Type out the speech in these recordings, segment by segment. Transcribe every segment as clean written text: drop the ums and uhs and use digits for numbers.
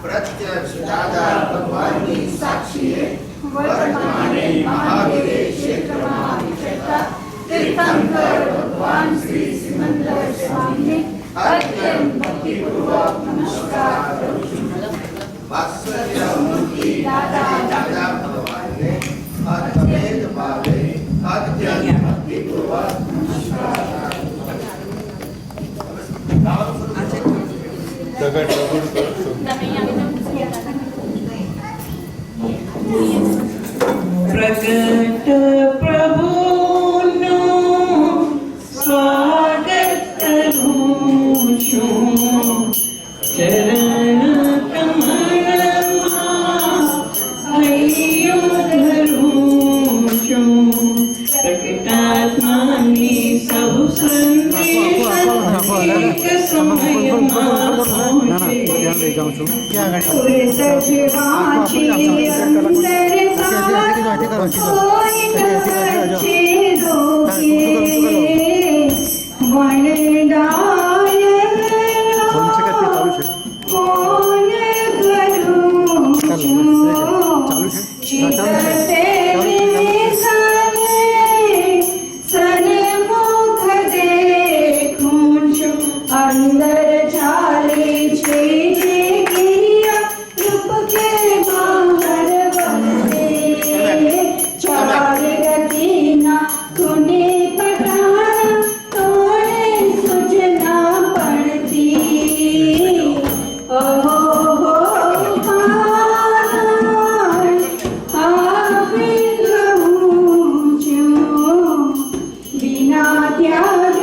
प्रत्यक्ष दादा भगवान की साक्षी है वर्तमाने महावीरे क्षेत्र महाविचरता तीर्थंकर भगवान श्री सिमंदर स्वामी ने अत्यंत भक्ति पूर्वक नमस्कार करूं છું। वात्सल्य मूर्ति दादा दादा भगवान ने अद्वैत भावे अत्यंत भक्ति पूर्वक नमस्कार प्रकट प्रभुनो स्वागत करूं છું चरण कमळમાં હૈયો ધરું છું પ્રકટાત્માની સૌ સંદેશ એક સમયમાં પહોંચે अंदर चाले छे गिया रूप के बाहर बंदे चार गति ना तूने पठाना तोड़े सूचना पड़ती ओहो हो बिना त्याग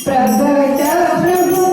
प्रगट प्रभु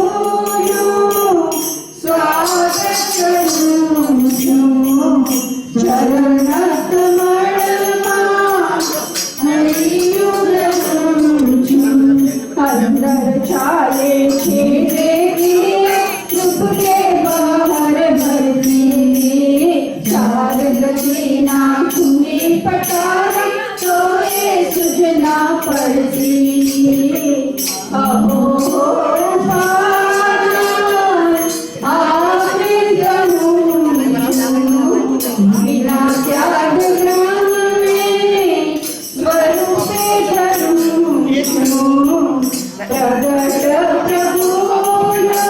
પ્રભુનું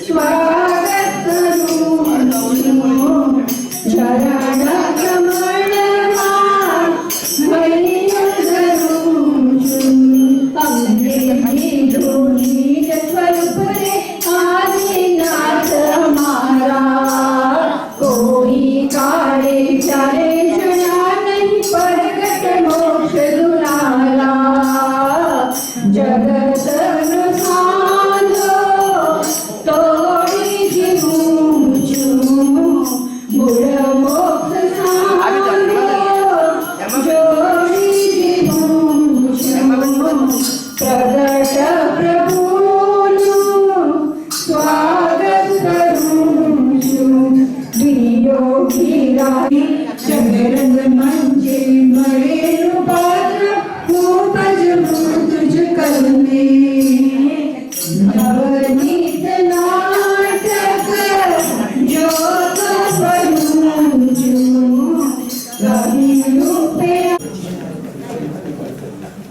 સ્વાગત કરું છું. ચરણ કમળમાં મૈયા ધરું છું. અમને દીધું નિજ સ્વરૂપ રે આદિનાથ મારા. કોઈ કાળે ચારે જણા નહીં પરગટ મોક્ષ દુલારા. જગતનો સાંધો તોડી જીવું છું. મૂળ મોક્ષ સાંધો જોડી જીવું છું. પ્રગટ પ્રભુનું સ્વાગત કરું છું. વિયોગી રાહી જગરંગ મંજે મળેલું પાત્ર હું ભજવું તુજ કરુને. નવનીત નાટક જોત કરું છું. રવિનું પે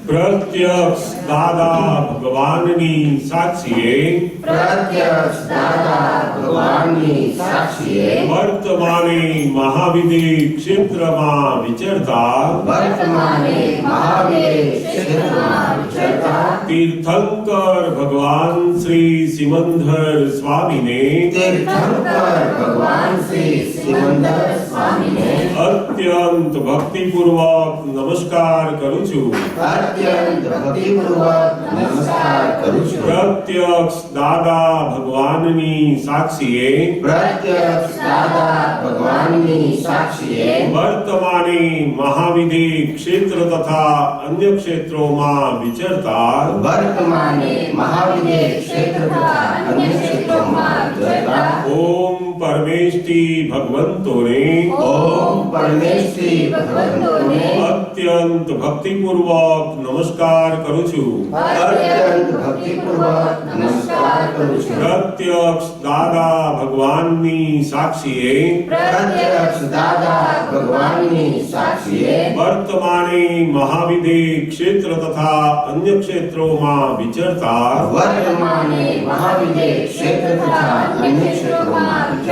પ્રત્યક્ષ દાદા ભગવાનની સાક્ષીએ પ્રત્યક્ષ દાદા ભગવાનની સાક્ષીએ વર્તમાને મહાવિદે ક્ષેત્રમાં વિચરતા વર્તમાને મહાવીર ક્ષેત્રમાં વિચરતા તીર્થંકર ભગવાન શ્રી સિમંદર સ્વામીને તીર્થંકર ભગવાન શ્રી સિમંદર સ્વામીને અત્યંત ભક્તિપૂર્વક નમસ્કાર કરું છું. અત્યંત ભક્તિપૂર્વક નમસ્કાર કરું છું. પ્રત્યક્ષ દાદા ભગવાનની સાક્ષીએ પ્રત્યક્ષ દાદા ભગવાનની સાક્ષીએ વર્તમાને મહાવિદે ક્ષેત્ર તથા અન્ય ક્ષેત્રોમાં વિચરતા વર્તમાને મહાવીર ક્ષેત્ર તથા અન્ય ક્ષેત્રોમાં વિચરતા ઓમ પરમેષ્ઠી ભગવંતોને ઓમ પરમેશ્વરી ભગવંતોને અત્યંત ભક્તિપૂર્વક નમસ્કાર કરું છું. અત્યંત ભક્તિપૂર્વક નમસ્કાર કરું છું. પ્રત્યક્ષ દાદા ભગવાનની સાક્ષીએ પ્રત્યક્ષ દાદા ભગવાનની સાક્ષીએ વર્તમાને મહાવિદે ક્ષેત્ર તથા અન્ય ક્ષેત્રોમાં વિચરતા વર્તમાને મહાવીર ક્ષેત્ર તથા અન્ય ક્ષેત્રોમાં વિચરતા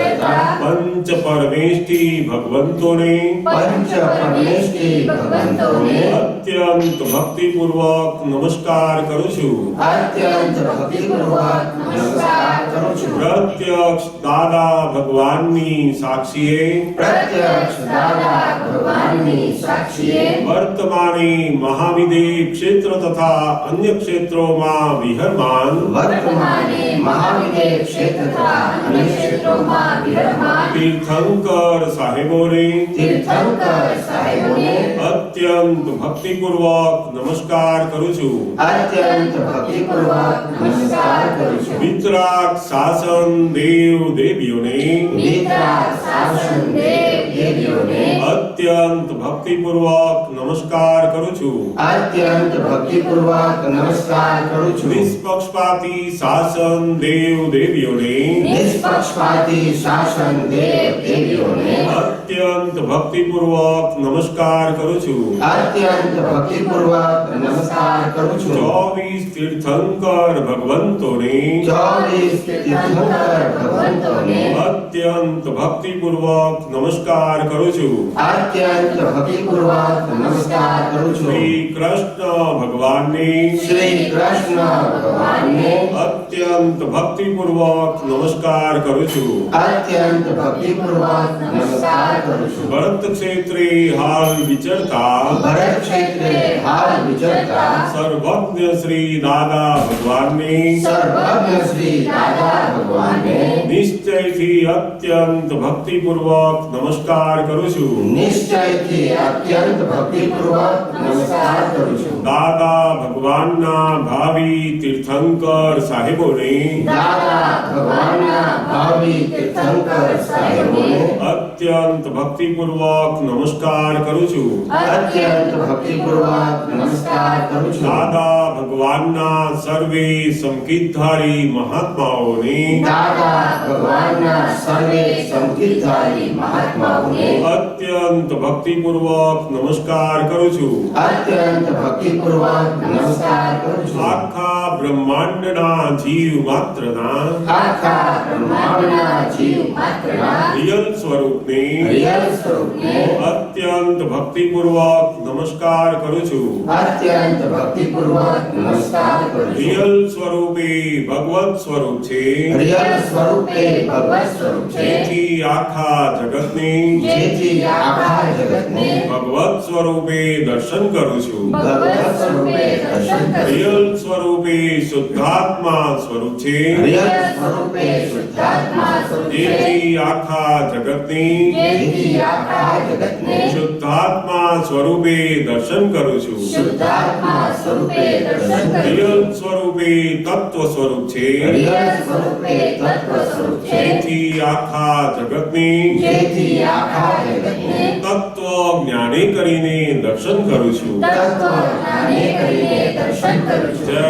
પંચ પરમેષ્ઠી ભગવંતોને પંચ પરમેશ્વરી ભગવંતોને અત્યંત ભક્તિપૂર્વક નમસ્કાર કરું છું. અત્યંત ભક્તિપૂર્વક નમસ્કાર કરું છું. પ્રત્યક્ષ દાદા ભગવાનની સાક્ષીએ પ્રત્યક્ષ દાદા ભગવાનની સાક્ષીએ વર્તમાને મહાવિદે ક્ષેત્ર તથા અન્ય ક્ષેત્રોમાં વિહરમાન વર્તમાને મહાવીર ક્ષેત્ર તથા અન્ય ક્ષેત્રોમાં વિરાજમાન તીર્થંકર સાહેબોને તીર્થંકર સાહેબોને અત્યંત ભક્તિપૂર્વક નમસ્કાર કરું છું. અત્યંત ભક્તિપૂર્વક નમસ્કાર કરું છું. વિતરાગ શાસન દેવ દેવીઓને વિતરાગ શાસન દેવ દેવીઓને અત્યંત ભક્તિપૂર્વક નમસ્કાર કરું છું. અત્યંત ભક્તિપૂર્વક નમસ્કાર કરું છું. નિષ્પક્ષપાતી શાસન દેવ દેવીઓને નિષ્પક્ષપાતી શાસન દેવ દેવીઓને અત્યંત ભક્તિપૂર્વક નમસ્કાર કરું છું. અત્યંત ભક્તિપૂર્વક નમસ્કાર કરું છું. 24 તીર્થંકર ભગવંતોને 24 તીર્થંકર ભગવંતોને અત્યંત ભક્તિપૂર્વક નમસ્કાર કરું છું. અત્યંત ભક્તિપૂર્વક નમસ્કાર કરું છું. શ્રી કૃષ્ણ ભગવાનને શ્રી કૃષ્ણ ભગવાનને અત્યંત ભક્તિપૂર્વક નમસ્કાર કરું છું. અત્યંત ભક્તિપૂર્વક નમસ્કાર કરું છું. ભરત ક્ષેત્રે હાલ વિચરતા ભરત ક્ષેત્રે હાલ વિચરતા સર્વજ્ઞ શ્રી દાદા ભગવાનને સર્વજ્ઞ શ્રી દાદા ભગવાનને નિશ્ચયથી અત્યંત ભક્તિપૂર્વક નમસ્કાર કરું છું. નિશ્ચયથી અત્યંત ભક્તિપૂર્વક નમસ્કાર કરું છું. દાદા ભગવાનના ભાવિ તીર્થંકર સાહેબોને દાદા ભગવાનના ભાવિ તીર્થંકર સાહેબોને અત્યંત ભક્તિપૂર્વક નમસ્કાર કરું છું. અત્યંત ભક્તિપૂર્વક નમસ્કાર કરું છું. દાદા ભગવાનના સર્વે સંકિતધારી મહાત્માઓને દાદા દાદા ભગવાનના સર્વે સંકીર્તાની મહાત્માઓને અત્યંત ભક્તિપૂર્વક નમસ્કાર કરું છું. અત્યંત ભક્તિપૂર્વક નમસ્કાર કરું છું. આખા બ્રહ્માંડના જીવ માત્રના આખા બ્રહ્માંડના જીવ માત્રના રિયલ સ્વરૂપને રિયલ સ્વરૂપને અત્યંત ભક્તિપૂર્વક નમસ્કાર કરું છું. અત્યંત ભક્તિપૂર્વક નમસ્કાર કરું છું. રિયલ સ્વરૂપે ભગવત સ્વરૂપ છે. રિયલ સ્વરૂપે ભગવત સ્વરૂપ છે. જેથી આખા જગતને જેથી આખા જગતને ભગવત સ્વરૂપે દર્શન કરું છું. ભગવત સ્વરૂપે દર્શન કરું છું. રિયલ સ્વરૂપે શુદ્ધાત્મા સ્વરૂપ છે. રિયલ સ્વરૂપે શુદ્ધાત્મા સ્વરૂપ છે. જેથી આખા જગતને જેથી આખા જગતને શુદ્ધાત્મા સ્વરૂપે દર્શન કરું છું. શુદ્ધાત્મા સ્વરૂપે દર્શન કરું છું. રિયલ સ્વરૂપે તત્વ સ્વરૂપ છે. રિયલ સ્વરૂપે તત્વ સ્વરૂપ છે. જેથી આખા જગતને જેથી આખા જગતને તત્વ જ્ઞાને કરીને દર્શન કરું છું. તત્વ જ્ઞાને કરીને દર્શન કરું છું. જય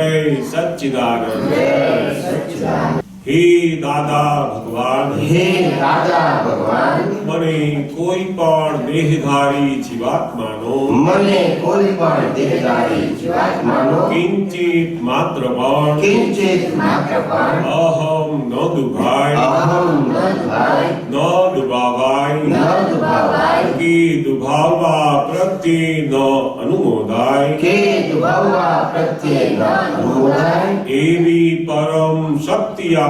સચ્ચિદાનંદ. જય સચ્ચિદાનંદ. હે દાદા ભગવાન, હે દાદા ભગવાન, મને કોઈ પણ દેહધારી જીવાત્માનો મને કોઈ પણ દેહધારી જીવાત્માનો કિંચિત માત્ર પણ કિંચિત માત્ર પણ અહમ ન દુભાય, અહમ ન દુભાય, ન દુભાવાય, ન દુભાવાય, કે દુભાવવા પ્રત્યે ન અનુમોદાય, કે દુભાવવા પ્રત્યે ન અનુમોદાય, એવી પરમ શક્તિ આપો.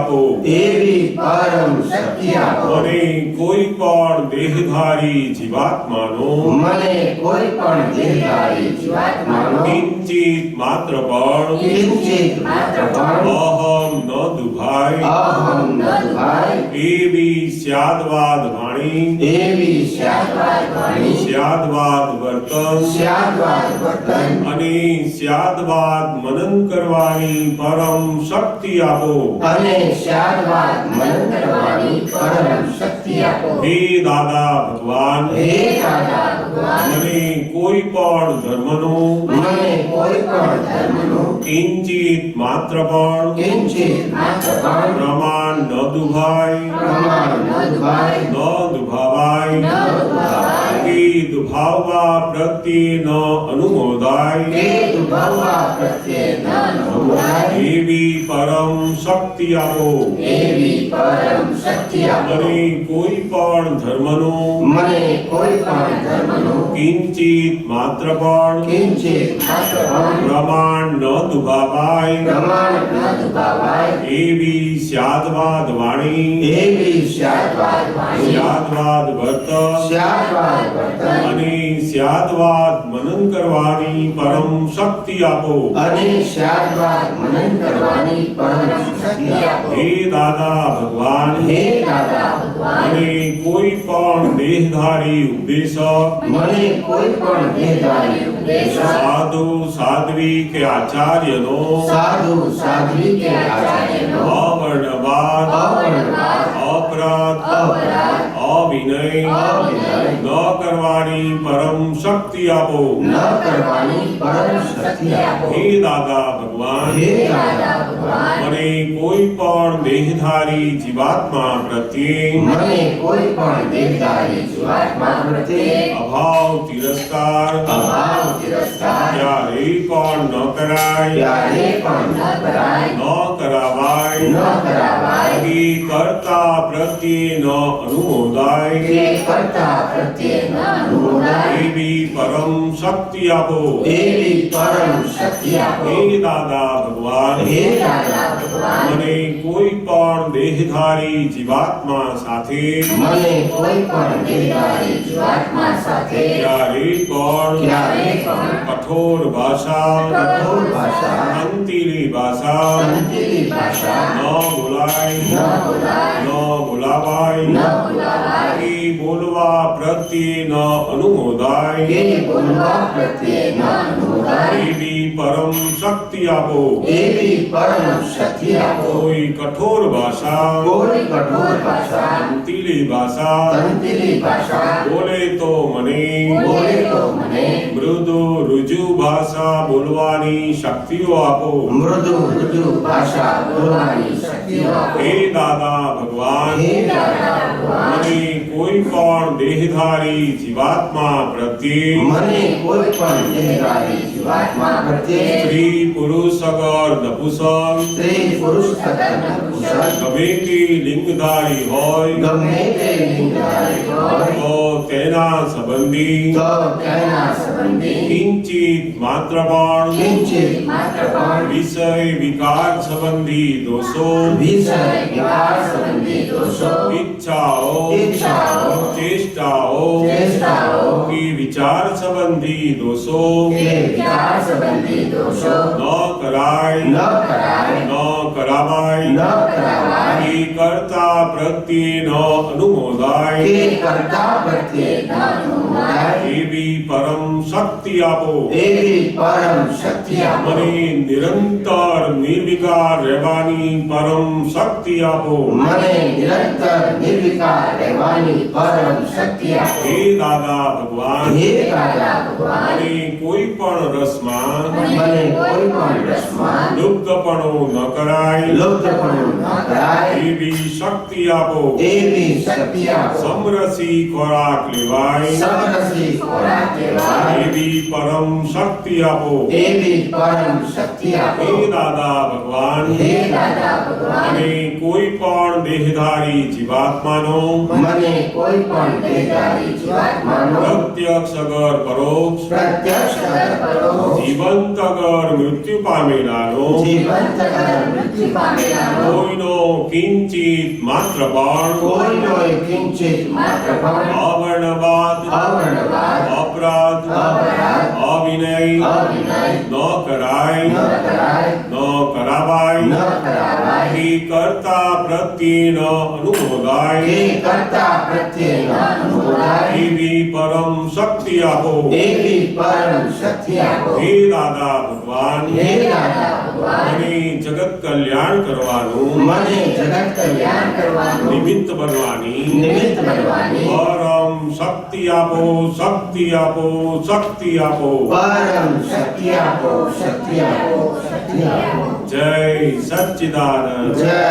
એવી પરમ શક્તિ આપો. મને કોઈ પણ દેહધારી જીવાત્માનો મને કોઈ પણ દેહધારી જીવાત્માનો કિંચિત માત્ર પણ કિંચિત માત્ર પણ અહમ ન દુભાય, અહમ ન દુભાય, એવી સ્યાદવાદ વાણી, એવી સ્યાદવાદ વાણી, સ્યાદવાદ વર્તન સ્યાદવાદ વર્તન અને સ્યાદવાદ મનન કરવાની પરમ શક્તિ આપો. અને સ્યાદવાદ મનન કરવાની પરમ શક્તિ આપો. હે દાદા ભગવાન, હે દાદા ભગવાન, મને કોઈ પણ ધર્મનો મને કોઈ પણ ધર્મનો કિંચિત માત્ર પણ કિંચિત માત્ર પણ પ્રમાણ ન દુભાય, પ્રમાણ ન દુભાય, ન દુભાવાય, ન દુભાવાય, કે દુભાવવા પ્રત્યે ન અનુમોદાય, કે દુભાવવા પ્રત્યે ન અનુમોદાય, એવી પરમ શક્તિ આપો. એવી પરમ શક્તિ આપો. મને કોઈ પણ ધર્મનો મને કોઈ પણ ધર્મનો કિંચિત માત્ર પણ કિંચિત માત્ર પણ પ્રમાણ ન દુભાવાય, પ્રમાણ ન દુભાવાય, એવી સ્યાદવાદ વાણી, એવી સ્યાદવાદ વાણી, સ્યાદવાદ વર્તન સ્યાદવાદ વર્તન અને સ્યાદવાદ મનન કરવાની પરમ શક્તિ આપો. અને સ્યાદવાદ મનન કરવાની પરમ શક્તિ આપો. હે દાદા ભગવાન, હે દાદા ભગવાન, મને કોઈ પણ દેહધારી ઉપદેશક, મને કોઈ પણ દેહધારી ઉપદેશક, સાધુ સાધ્વી કે આચાર્યનો સાધુ સાધ્વી કે આચાર્યનો અવર્ણવાદ, અવર્ણવાદ, અપરાધ, અપરાધ, અવિનય અવિનય ન કરવાની પરમ શક્તિ આપો. ન કરવાની પરમ શક્તિ આપો. હે દાદા ભગવાન, હે દાદા ભગવાન, મને કોઈ પણ દેહધારી જીવાત્મા પ્રત્યે મને કોઈ પણ દેહધારી જીવાત્મા પ્રત્યે અભાવ તિરસ્કાર અભાવ તિરસ્કાર ક્યારેય પણ ન કરાય, ક્યારે પણ ન કરાય, ન કરાવાય, ન કરાવાય, કે કર્તા પ્રત્યે ન અનુમોદાય, કે કર્તા પ્રત્યે ન અનુમોદાય, એવી પરમ શક્તિ આપો. એવી પરમ શક્તિ આપો. હે દાદા ભગવાન, હે દાદા ભગવાન, મને કોઈ પણ દેહધારી જીવાત્મા સાથે મને કોઈ પણ દેહધારી જીવાત્મા સાથે ક્યારેય પણ ક્યારે પણ કઠોર ભાષા, કઠોર ભાષા, અંતિલી ભાષા અંતિલી ભાષા ન બોલાય, ન બોલાય, ન બોલાવાય, ન બોલાવાય, કે બોલવા પ્રત્યે ન અનુમોદાય કે બોલવા પ્રત્યે ન અનુમોદાય એવી પરમ શક્તિ આપો એવી પરમ શક્તિ આપો કોઈ કઠોર ભાષા કોઈ કઠોર ભાષા તંતીલી ભાષા તંત્રી ભાષા બોલે તો મને બોલે તો મને મૃદુ રુજુ ભાષા બોલવાની શક્તિઓ આપો મૃદુ રુજુ ભાષા બોલવાની શક્તિઓ આપો હે દાદા ભગવાન હે દાદા ભગવાન મને કોઈ પણ દેહધારી જીવાત્મા પ્રત્યે મને કોઈ પણ દેહધારી જીવાત્મા પ્રત્યે સ્ત્રી પુરુષ અગર નપુસક સ્ત્રી પુરુષ તથા નપુંસક ગમે તે લિંગધારી હોય ગમે તે લિંગધારી હોય તો તેના સંબંધી તો તેના સંબંધી કિંચિત માત્ર પણ કિંચિત માત્ર પણ વિષય વિકાર સંબંધી દોષો વિષય વિકાર સંબંધી દોષો ઈચ્છાઓ ઈચ્છાઓ ચેષ્ટાઓ ચેષ્ટાઓ કે વિચાર સંબંધી દોષો કે વિકાર સંબંધી દોષો ન કરાય ન કરાય ન કરાવાય ન કરાવાય કે કરતા પ્રત્યે ન અનુમોદાય કે કરતા પ્રત્યે ન અનુમોદાય એવી પરમ શક્તિ આપો એવી પરમ શક્તિ આપો મને નિરંતર નિર્વિકાર રહેવાની પરમ શક્તિ આપો મને નિરંતર નિર્વિકાર રહેવાની પરમ શક્તિ આપો હે દાદા ભગવાન હે દાદા ભગવાન મને કોઈ પણ રસમાં મને કોઈ પણ રસમાં લુપ્તપણો ન કરાય લુપ્તપણું ન કરાય એવી શક્તિ આપો એવી શક્તિ આપો સમરસી ખોરાક લેવાય સમરસી ખોરાક લેવાય એવી પરમ શક્તિ આપો એવી પરમ શક્તિ આપો હે દાદા ભગવાન હે દાદા ભગવાન અને કોઈ પણ દેહધારી જીવાત્માનો મને કોઈ પણ દેહધારી જીવાત્માનો પ્રત્યક્ષ અગર પરોક્ષ પ્રત્યક્ષ કરો જીવંત અગર મૃત્યુ પામેલાનો જીવંત કર મૃત્યુ પામેલાનો કોઈનો કિંચિત માત્ર પણ કોઈનો કિંચિત માત્ર પણ અવર્ણવાદ અવર્ણવાદ અપરાધ અપરાધ અવિનય અવિનય ન કરાય ન કરાય ન કરાવાય ન કરાવાય કે કરતા પ્રત્યે ન અનુમોદાય કે કરતા પ્રત્યે ન અનુમોદાય એવી પરમ શક્તિ આપો એવી પરમ શક્તિ આપો હે દાદા ભગવાન હે દાદા ભગવાન મને જગત કલ્યાણ કરવાનું મને જગત કલ્યાણ કરવાનું નિમિત્ત બનવાની નિમિત્ત બનવાની પરમ શક્તિ આપો શક્તિ આપો શક્તિ આપો પરમ શક્તિ આપો શક્તિ આપો શક્તિ આપો જય સચ્ચિદાનંદ જય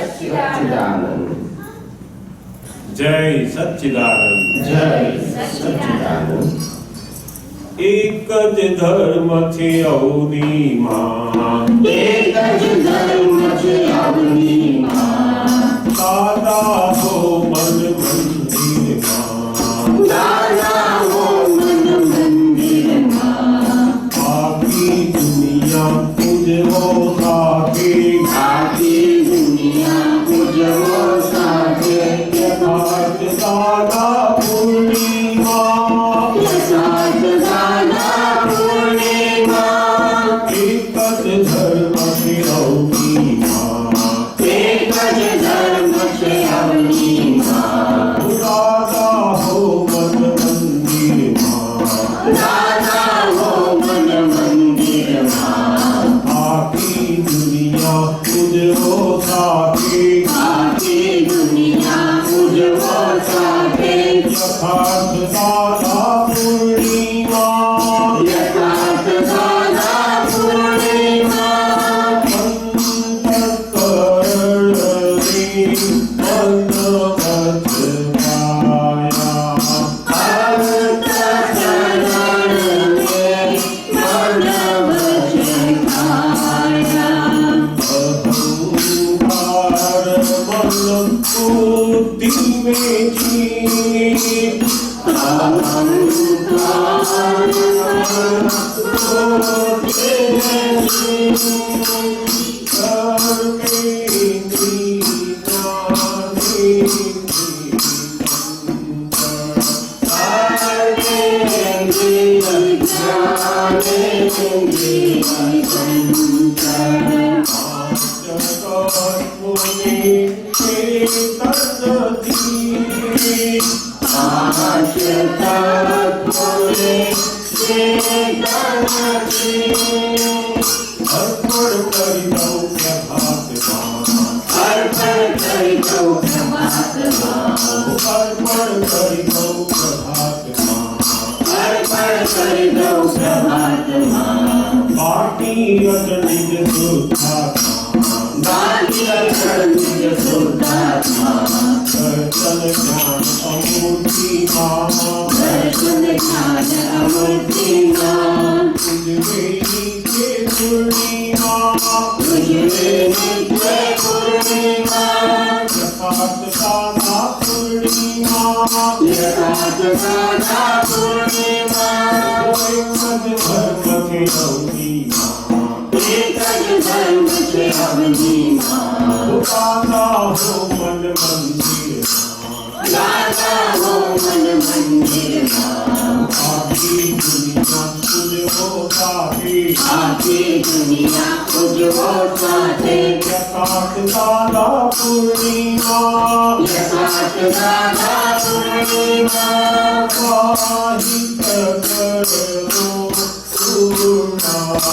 સચ્ચિદાનંદ જય સચ્ચિદાનંદ જય સચ્ચિદાનંદ એક જ ધર્મ છે અવનીમાં એક જ ધર્મ છે અવનીમાં દાદા હો મન મંદિરમાં દાદા હો મન મંદિરમાં આખી દુનિયા પૂજવો સાથે આખી દુનિયા પૂજવો સાથે યથાર્થ દાદા પૂર્ણિમા યથાર્થ દાદા પૂર્ણિમા એક જ ધર્મ છે અવનીમાં એક જ ધર્મ છે અવનીમાં દાદા હો મન મંદિરમાં દાદા હો મન મંદિરમાં આખી દુનિયા પૂજવો સાથે આખી દુનિયા પૂજવો સાથે યથાર્થ દાદા પૂર્ણિમા યથાર્થ દાદા પૂર્ણિમા અંતઃકરણની મન આશતાત્મોને ચેતનથી અર્પણ કરી દઉં પ્રભાતમાં અર્પણ કરી દઉં પ્રભાતમાં અર્પણ કરી દઉં પ્રભાતમાં અર્પણ કરી દઉં પ્રભાતમાં બાકી અચનિત શુદ્ધાત્મા બાકી અચનિત શુદ્ધાત્મા દર્શન જ્ઞાન અમૂર્તિમાં દર્શન જ્ઞાન અમૂર્તિમાં તુજમે નિત્ય પૂર્ણિમા તુજમે નિત્ય પૂર્ણિમા યથાર્થ સાધા પૂર્ણિમા યથાર્થ સાધા પૂર્ણિમા એક જ ધર્મ કે અવધિમાં એક જ ધર્મ છે અવધિમાં દાદા હો મન મંદિરમાં દાદા હો મન મંદિરમાં આખી દુનિયા તુજહો સાથે આખી દુનિયા ઉજવો સાથે યથાર્થ સાધા પૂર્ણિમા યથાર્થ સાધા પૂર્ણિમા વાહિત કરો પૂર્ણાહુતિ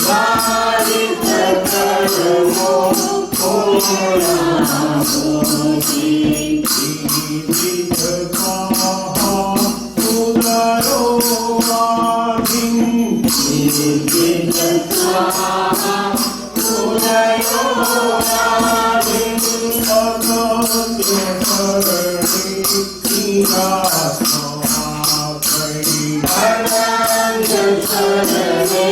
વારિત કર્મો પૂર્ણાહુતિ વિવિધતાઃ પુનરોવાધિં વિવિધતાઃ પુનયોવાધિં અનંત શરણે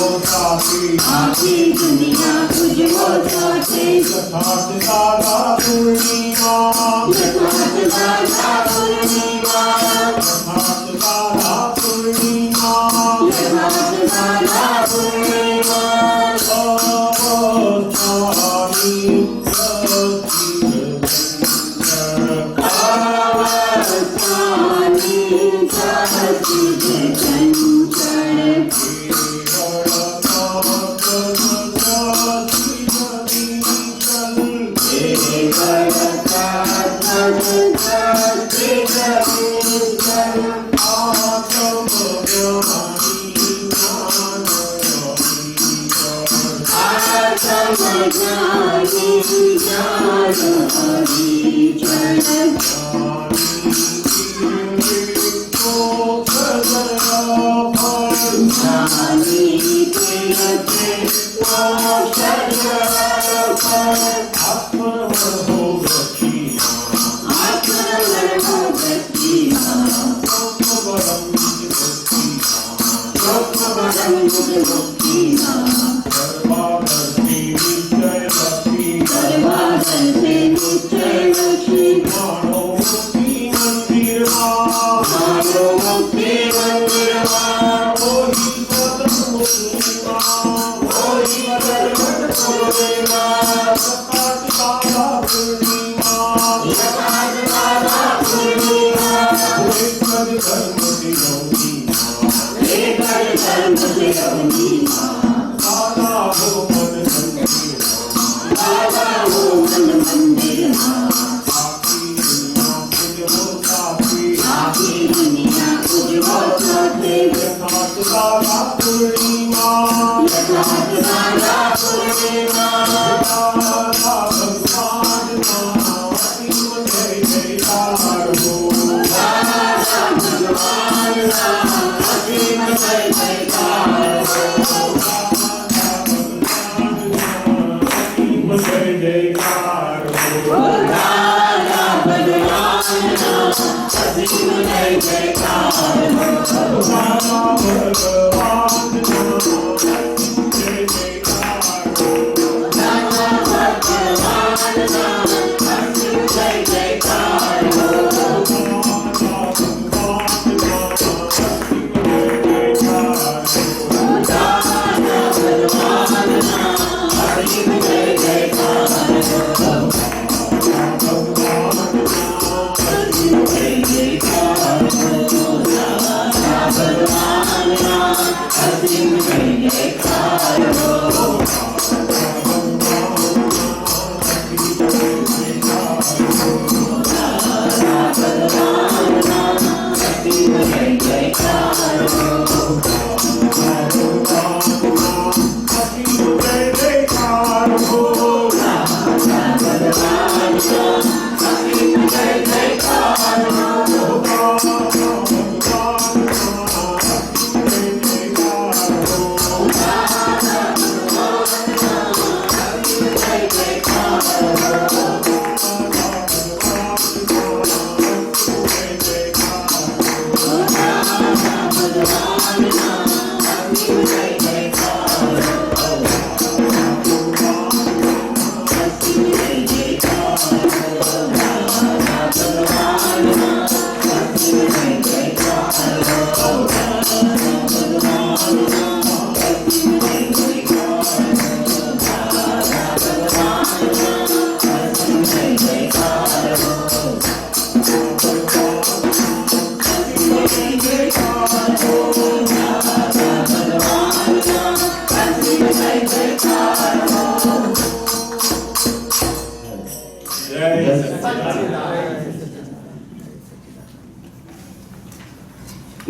નિજાત્માશ્રય આખી દુનિયા ઉજવો સાથે યથાર્થ સાધા પૂર્ણિમા યથાર્થ સાધા પૂર્ણિમા યથાર્થ સાધા પૂર્ણિમા યથાર્થ સાધા પૂર્ણિમા અવસ્થાની અવસ્થાની સહજિત ચંચળ Hare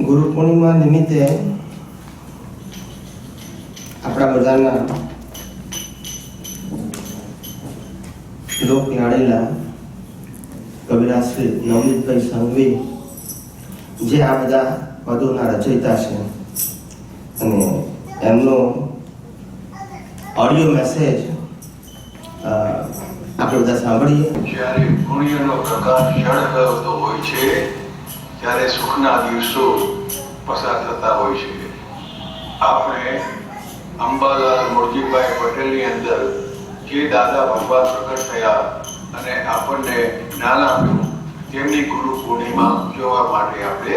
ગુરુ પૂર્ણિમા નિમિત્તે આપણા બધાના લોકલાડીલા કવિરાજ શ્રી નવનીતભાઈ સંઘવી જે આ બધા પદોના રચયિતા છે અને એમનો ઓડિયો મેસેજ આપણે બધા સાંભળીએ. જ્યારે પુણ્યનો પ્રકાશ ઝળહળતો હોય છે ત્યારે સુખના દિવસો પસાર થતા હોય છે. આપણે અંબાલાલ મોરજીભાઈ પટેલની અંદર જે દાદા ભગવાન પ્રગટ થયા અને આપણને જ્ઞાન આપ્યું તેમની ગુરુ પૂર્ણિમા ઉજવવા માટે આપણે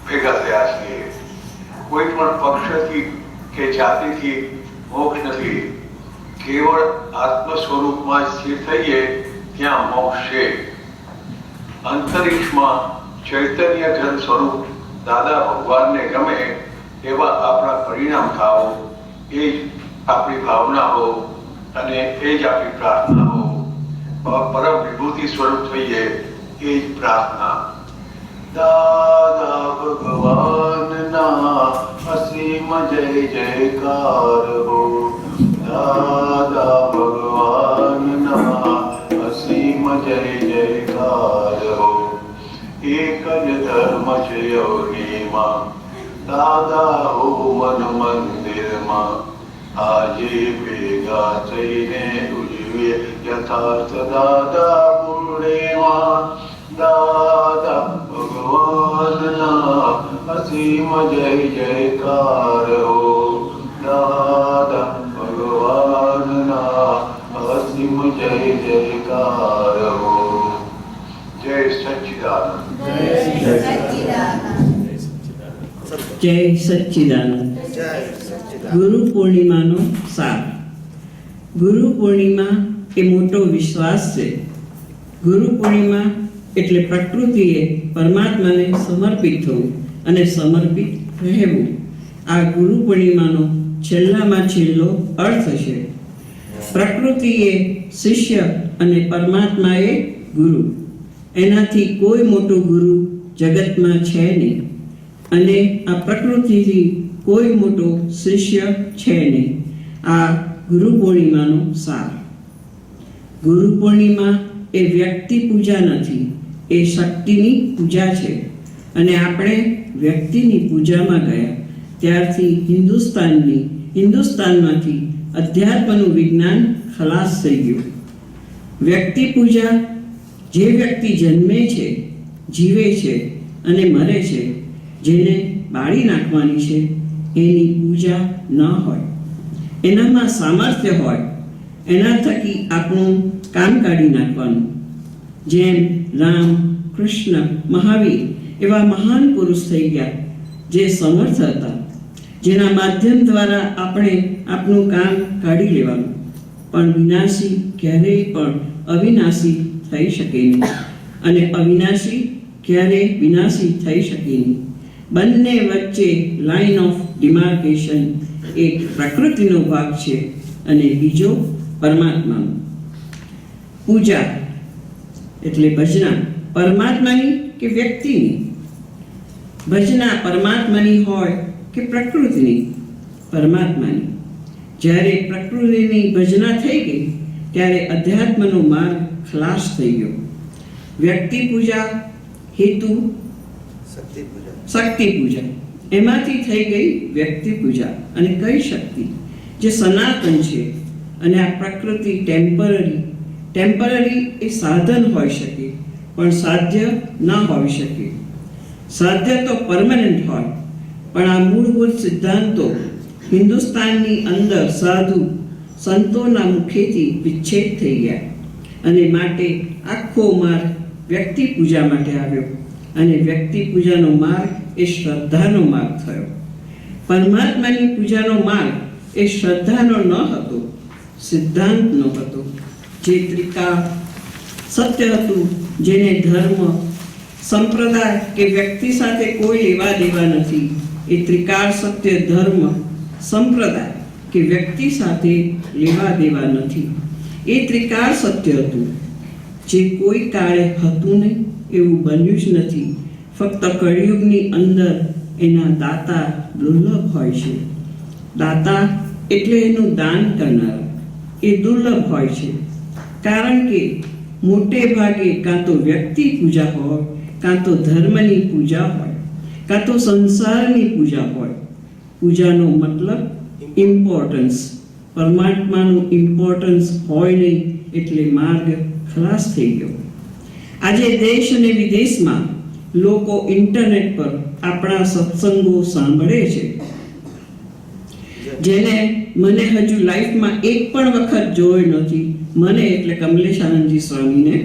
ભેગા થયા છીએ. કોઈ પણ પક્ષથી કે જાતિથી મોક્ષ નથી. કેવળ આત્મ સ્વરૂપમાં સ્થિર થઈએ ત્યાં મોક્ષ છે. અંતરિક્ષમાં ચૈતન્ય ઘન સ્વરૂપ દાદા ભગવાનને ગમે એવા આપણા પરિણામ થાવ એ જ આપણી ભાવના હો અને એ જ આપણી પ્રાર્થના હો. પરમ વિભૂતિ સ્વરૂપ થઈએ એ જ પ્રાર્થના. દાદા ભગવાનના અસીમ જય જયકાર હો. દાદા ભગવાનના અસીમ જય જયકાર હો. એક જ ધર્મ છે યોગીમાં દાદા હો મન મંદિરમાં. આજે ભેગા થઈને ઉજવીએ યથાર્થ દાદા પૂર્ણિમા. દાદા ભગવાનના અસીમ જય જયકાર હો. દાદા ભગવાનના અસીમ જય જયકાર હો. જય સચ્ચિદાનંદ. જય સચ્ચિદાનંદ. ગુરુ પૂર્ણિમાનો સાર. ગુરુ પૂર્ણિમા એ મોટો વિશ્વાસ છે. ગુરુ પૂર્ણિમા એટલે પ્રકૃતિએ પરમાત્માને સમર્પિત થવું અને સમર્પિત રહેવું. આ ગુરુ પૂર્ણિમાનો છેલ્લામાં છેલ્લો અર્થ છે. પ્રકૃતિ એ શિષ્ય અને પરમાત્મા એ ગુરુ. એનાથી કોઈ મોટો ગુરુ જગતમાં છે નહીં અને આ પ્રકૃતિથી કોઈ મોટો શિષ્ય છે નહીં. આ ગુરુ પૂર્ણિમાનો સાર. ગુરુ પૂર્ણિમા એ વ્યક્તિ પૂજા નથી, એ શક્તિની પૂજા છે. અને આપણે વ્યક્તિની પૂજામાં ગયા ત્યારથી હિન્દુસ્તાનમાંથી અધ્યાત્મનું વિજ્ઞાન ખલાસ થઈ ગયું. વ્યક્તિ પૂજા જે વ્યક્તિ જન્મે છે, જીવે છે અને મરે છે, જેને બાળી નાખવાની છે, એની પૂજા ન હોય. એનામાં સામર્થ્ય હોય, એના થકી આપણું કામ કાઢી નાખવાનું. જેમ રામ, કૃષ્ણ, મહાવીર એવા મહાન પુરુષ થઈ ગયા, જે સમર્થ હતા, જેના માધ્યમ દ્વારા આપણે આપણું કામ કાઢી લેવાનું. પણ વિનાશી ક્યારેય પણ અવિનાશી થઈ શકે નહીં, અને અવિનાશી ક્યારેય વિનાશી થઈ શકે નહીં. બંને વચ્ચે લાઇન ઓફ ડિમાર્કેશન એક પ્રકૃતિનો ભાગ છે અને બીજો પરમાત્માનો. પૂજા એટલે ભજના પરમાત્માની કે વ્યક્તિની? ભજના પરમાત્માની હોય કે પ્રકૃતિની? પરમાત્માની. જ્યારે પ્રકૃતિની ભજના થઈ ગઈ ત્યારે અધ્યાત્મનો માર્ગ ખલાસ થઈ ગયો. વ્યક્તિ પૂજા, હેતુ શક્તિ પૂજા, એમાંથી થઈ ગઈ વ્યક્તિ પૂજા. અને કઈ શક્તિ? જે સનાતન છે. અને આ પ્રકૃતિ ટેમ્પરરી એ સાધન હોઈ શકે, પણ સાધ્ય ન હોઈ શકે. સાધ્ય તો પરમનન્ટ હોય, પણ આ મૂળભૂત સિદ્ધાંતો હિન્દુસ્તાનની અંદર સાધુ સંતોના મુખેથી વિચ્છેદ થઈ ગયા, અને માટે આખો માર્ગ વ્યક્તિ પૂજા માટે આવ્યો. અને વ્યક્તિ પૂજાનો માર્ગ એ શ્રદ્ધાનો માર્ગ થયો. પરમાત્માની પૂજાનો માર્ગ એ શ્રદ્ધાનો ન હતો, સિદ્ધાંતનો હતો. જે ત્રિકાળ સત્ય હતું, જેને ધર્મ, સંપ્રદાય કે વ્યક્તિ સાથે કોઈ લેવા દેવા નથી. એ ત્રિકાળ સત્ય ધર્મ, સંપ્રદાય કે વ્યક્તિ સાથે લેવા દેવા નથી. એ ત્રિકાળ સત્ય હતું, જે કોઈ કાળે હતું નહીં, એવું બન્યું જ નથી. ફક્ત કળિયુગની અંદર એના દાતા દુર્લભ હોય છે. દાતા એટલે એનું દાન કરનાર એ દુર્લભ હોય છે. કારણ કે મોટે ભાગે કાં તો વ્યક્તિ પૂજા હોય, કાં તો ધર્મની પૂજા હોય, કાં તો સંસારની પૂજા હોય. પૂજાનો મતલબ ઇમ્પોર્ટન્સ. પરમાત્માનું ઇમ્પોર્ટન્સ હોય નહીં, એટલે માર્ગ ખલાસ થઈ ગયો. આજે દેશ અને વિદેશમાં લોકો ઇન્ટરનેટ પર આપણા સત્સંગો સાંભળે છે, જેને મને હજુ લાઈફમાં એક પણ વખત જોયો નથી. મને એટલે કમલેશ આનંદજી સ્વામીને,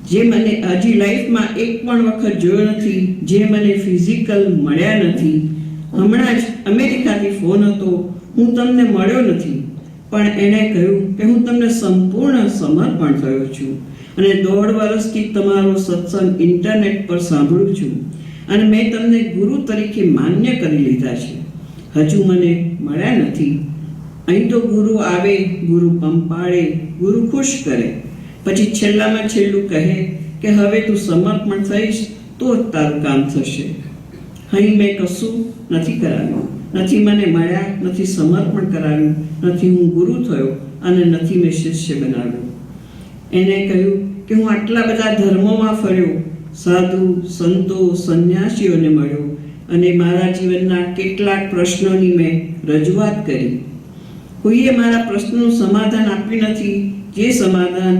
જે મને હજી લાઈફમાં એક પણ વખત જોયો નથી, જે મને ફિઝિકલ મળ્યા નથી. હમણાં જ અમેરિકાથી ફોન હતો, હું તમને મળ્યો નથી, પણ એણે કહ્યું કે હું તમને સંપૂર્ણ સમર્પણ થયો છું, અને 1.5 વર્ષથી તમારો સત્સંગ ઇન્ટરનેટ પર સાંભળું છું, અને મેં તમને ગુરુ તરીકે માન્ય કરી લીધા છે. હજુ મને મળ્યા નથી. અહીં તો ગુરુ આવે, ગુરુ પંપાળે, ગુરુ ખુશ કરે, પછી છેલ્લામાં છેલ્લું કહે કે હવે તું સમર્પણ થઈશ તો જ તારું કામ થશે. અહીં મેં કશું નથી કરાવ્યું, નથી મને મળ્યા, નથી સમર્પણ કરાવ્યું, નથી હું ગુરુ થયો, અને નથી મેં શિષ્ય બનાવ્યો. એને કહ્યું કે હું આટલા બધા ધર્મોમાં ફર્યો, સાધુ, સંતો, સંન્યાસીઓને મળ્યો, અને મારા જીવનના કેટલાક પ્રશ્નોની મેં રજૂઆત કરી. કોઈએ મારા પ્રશ્નનું સમાધાન આપ્યું નથી. જે સમાધાન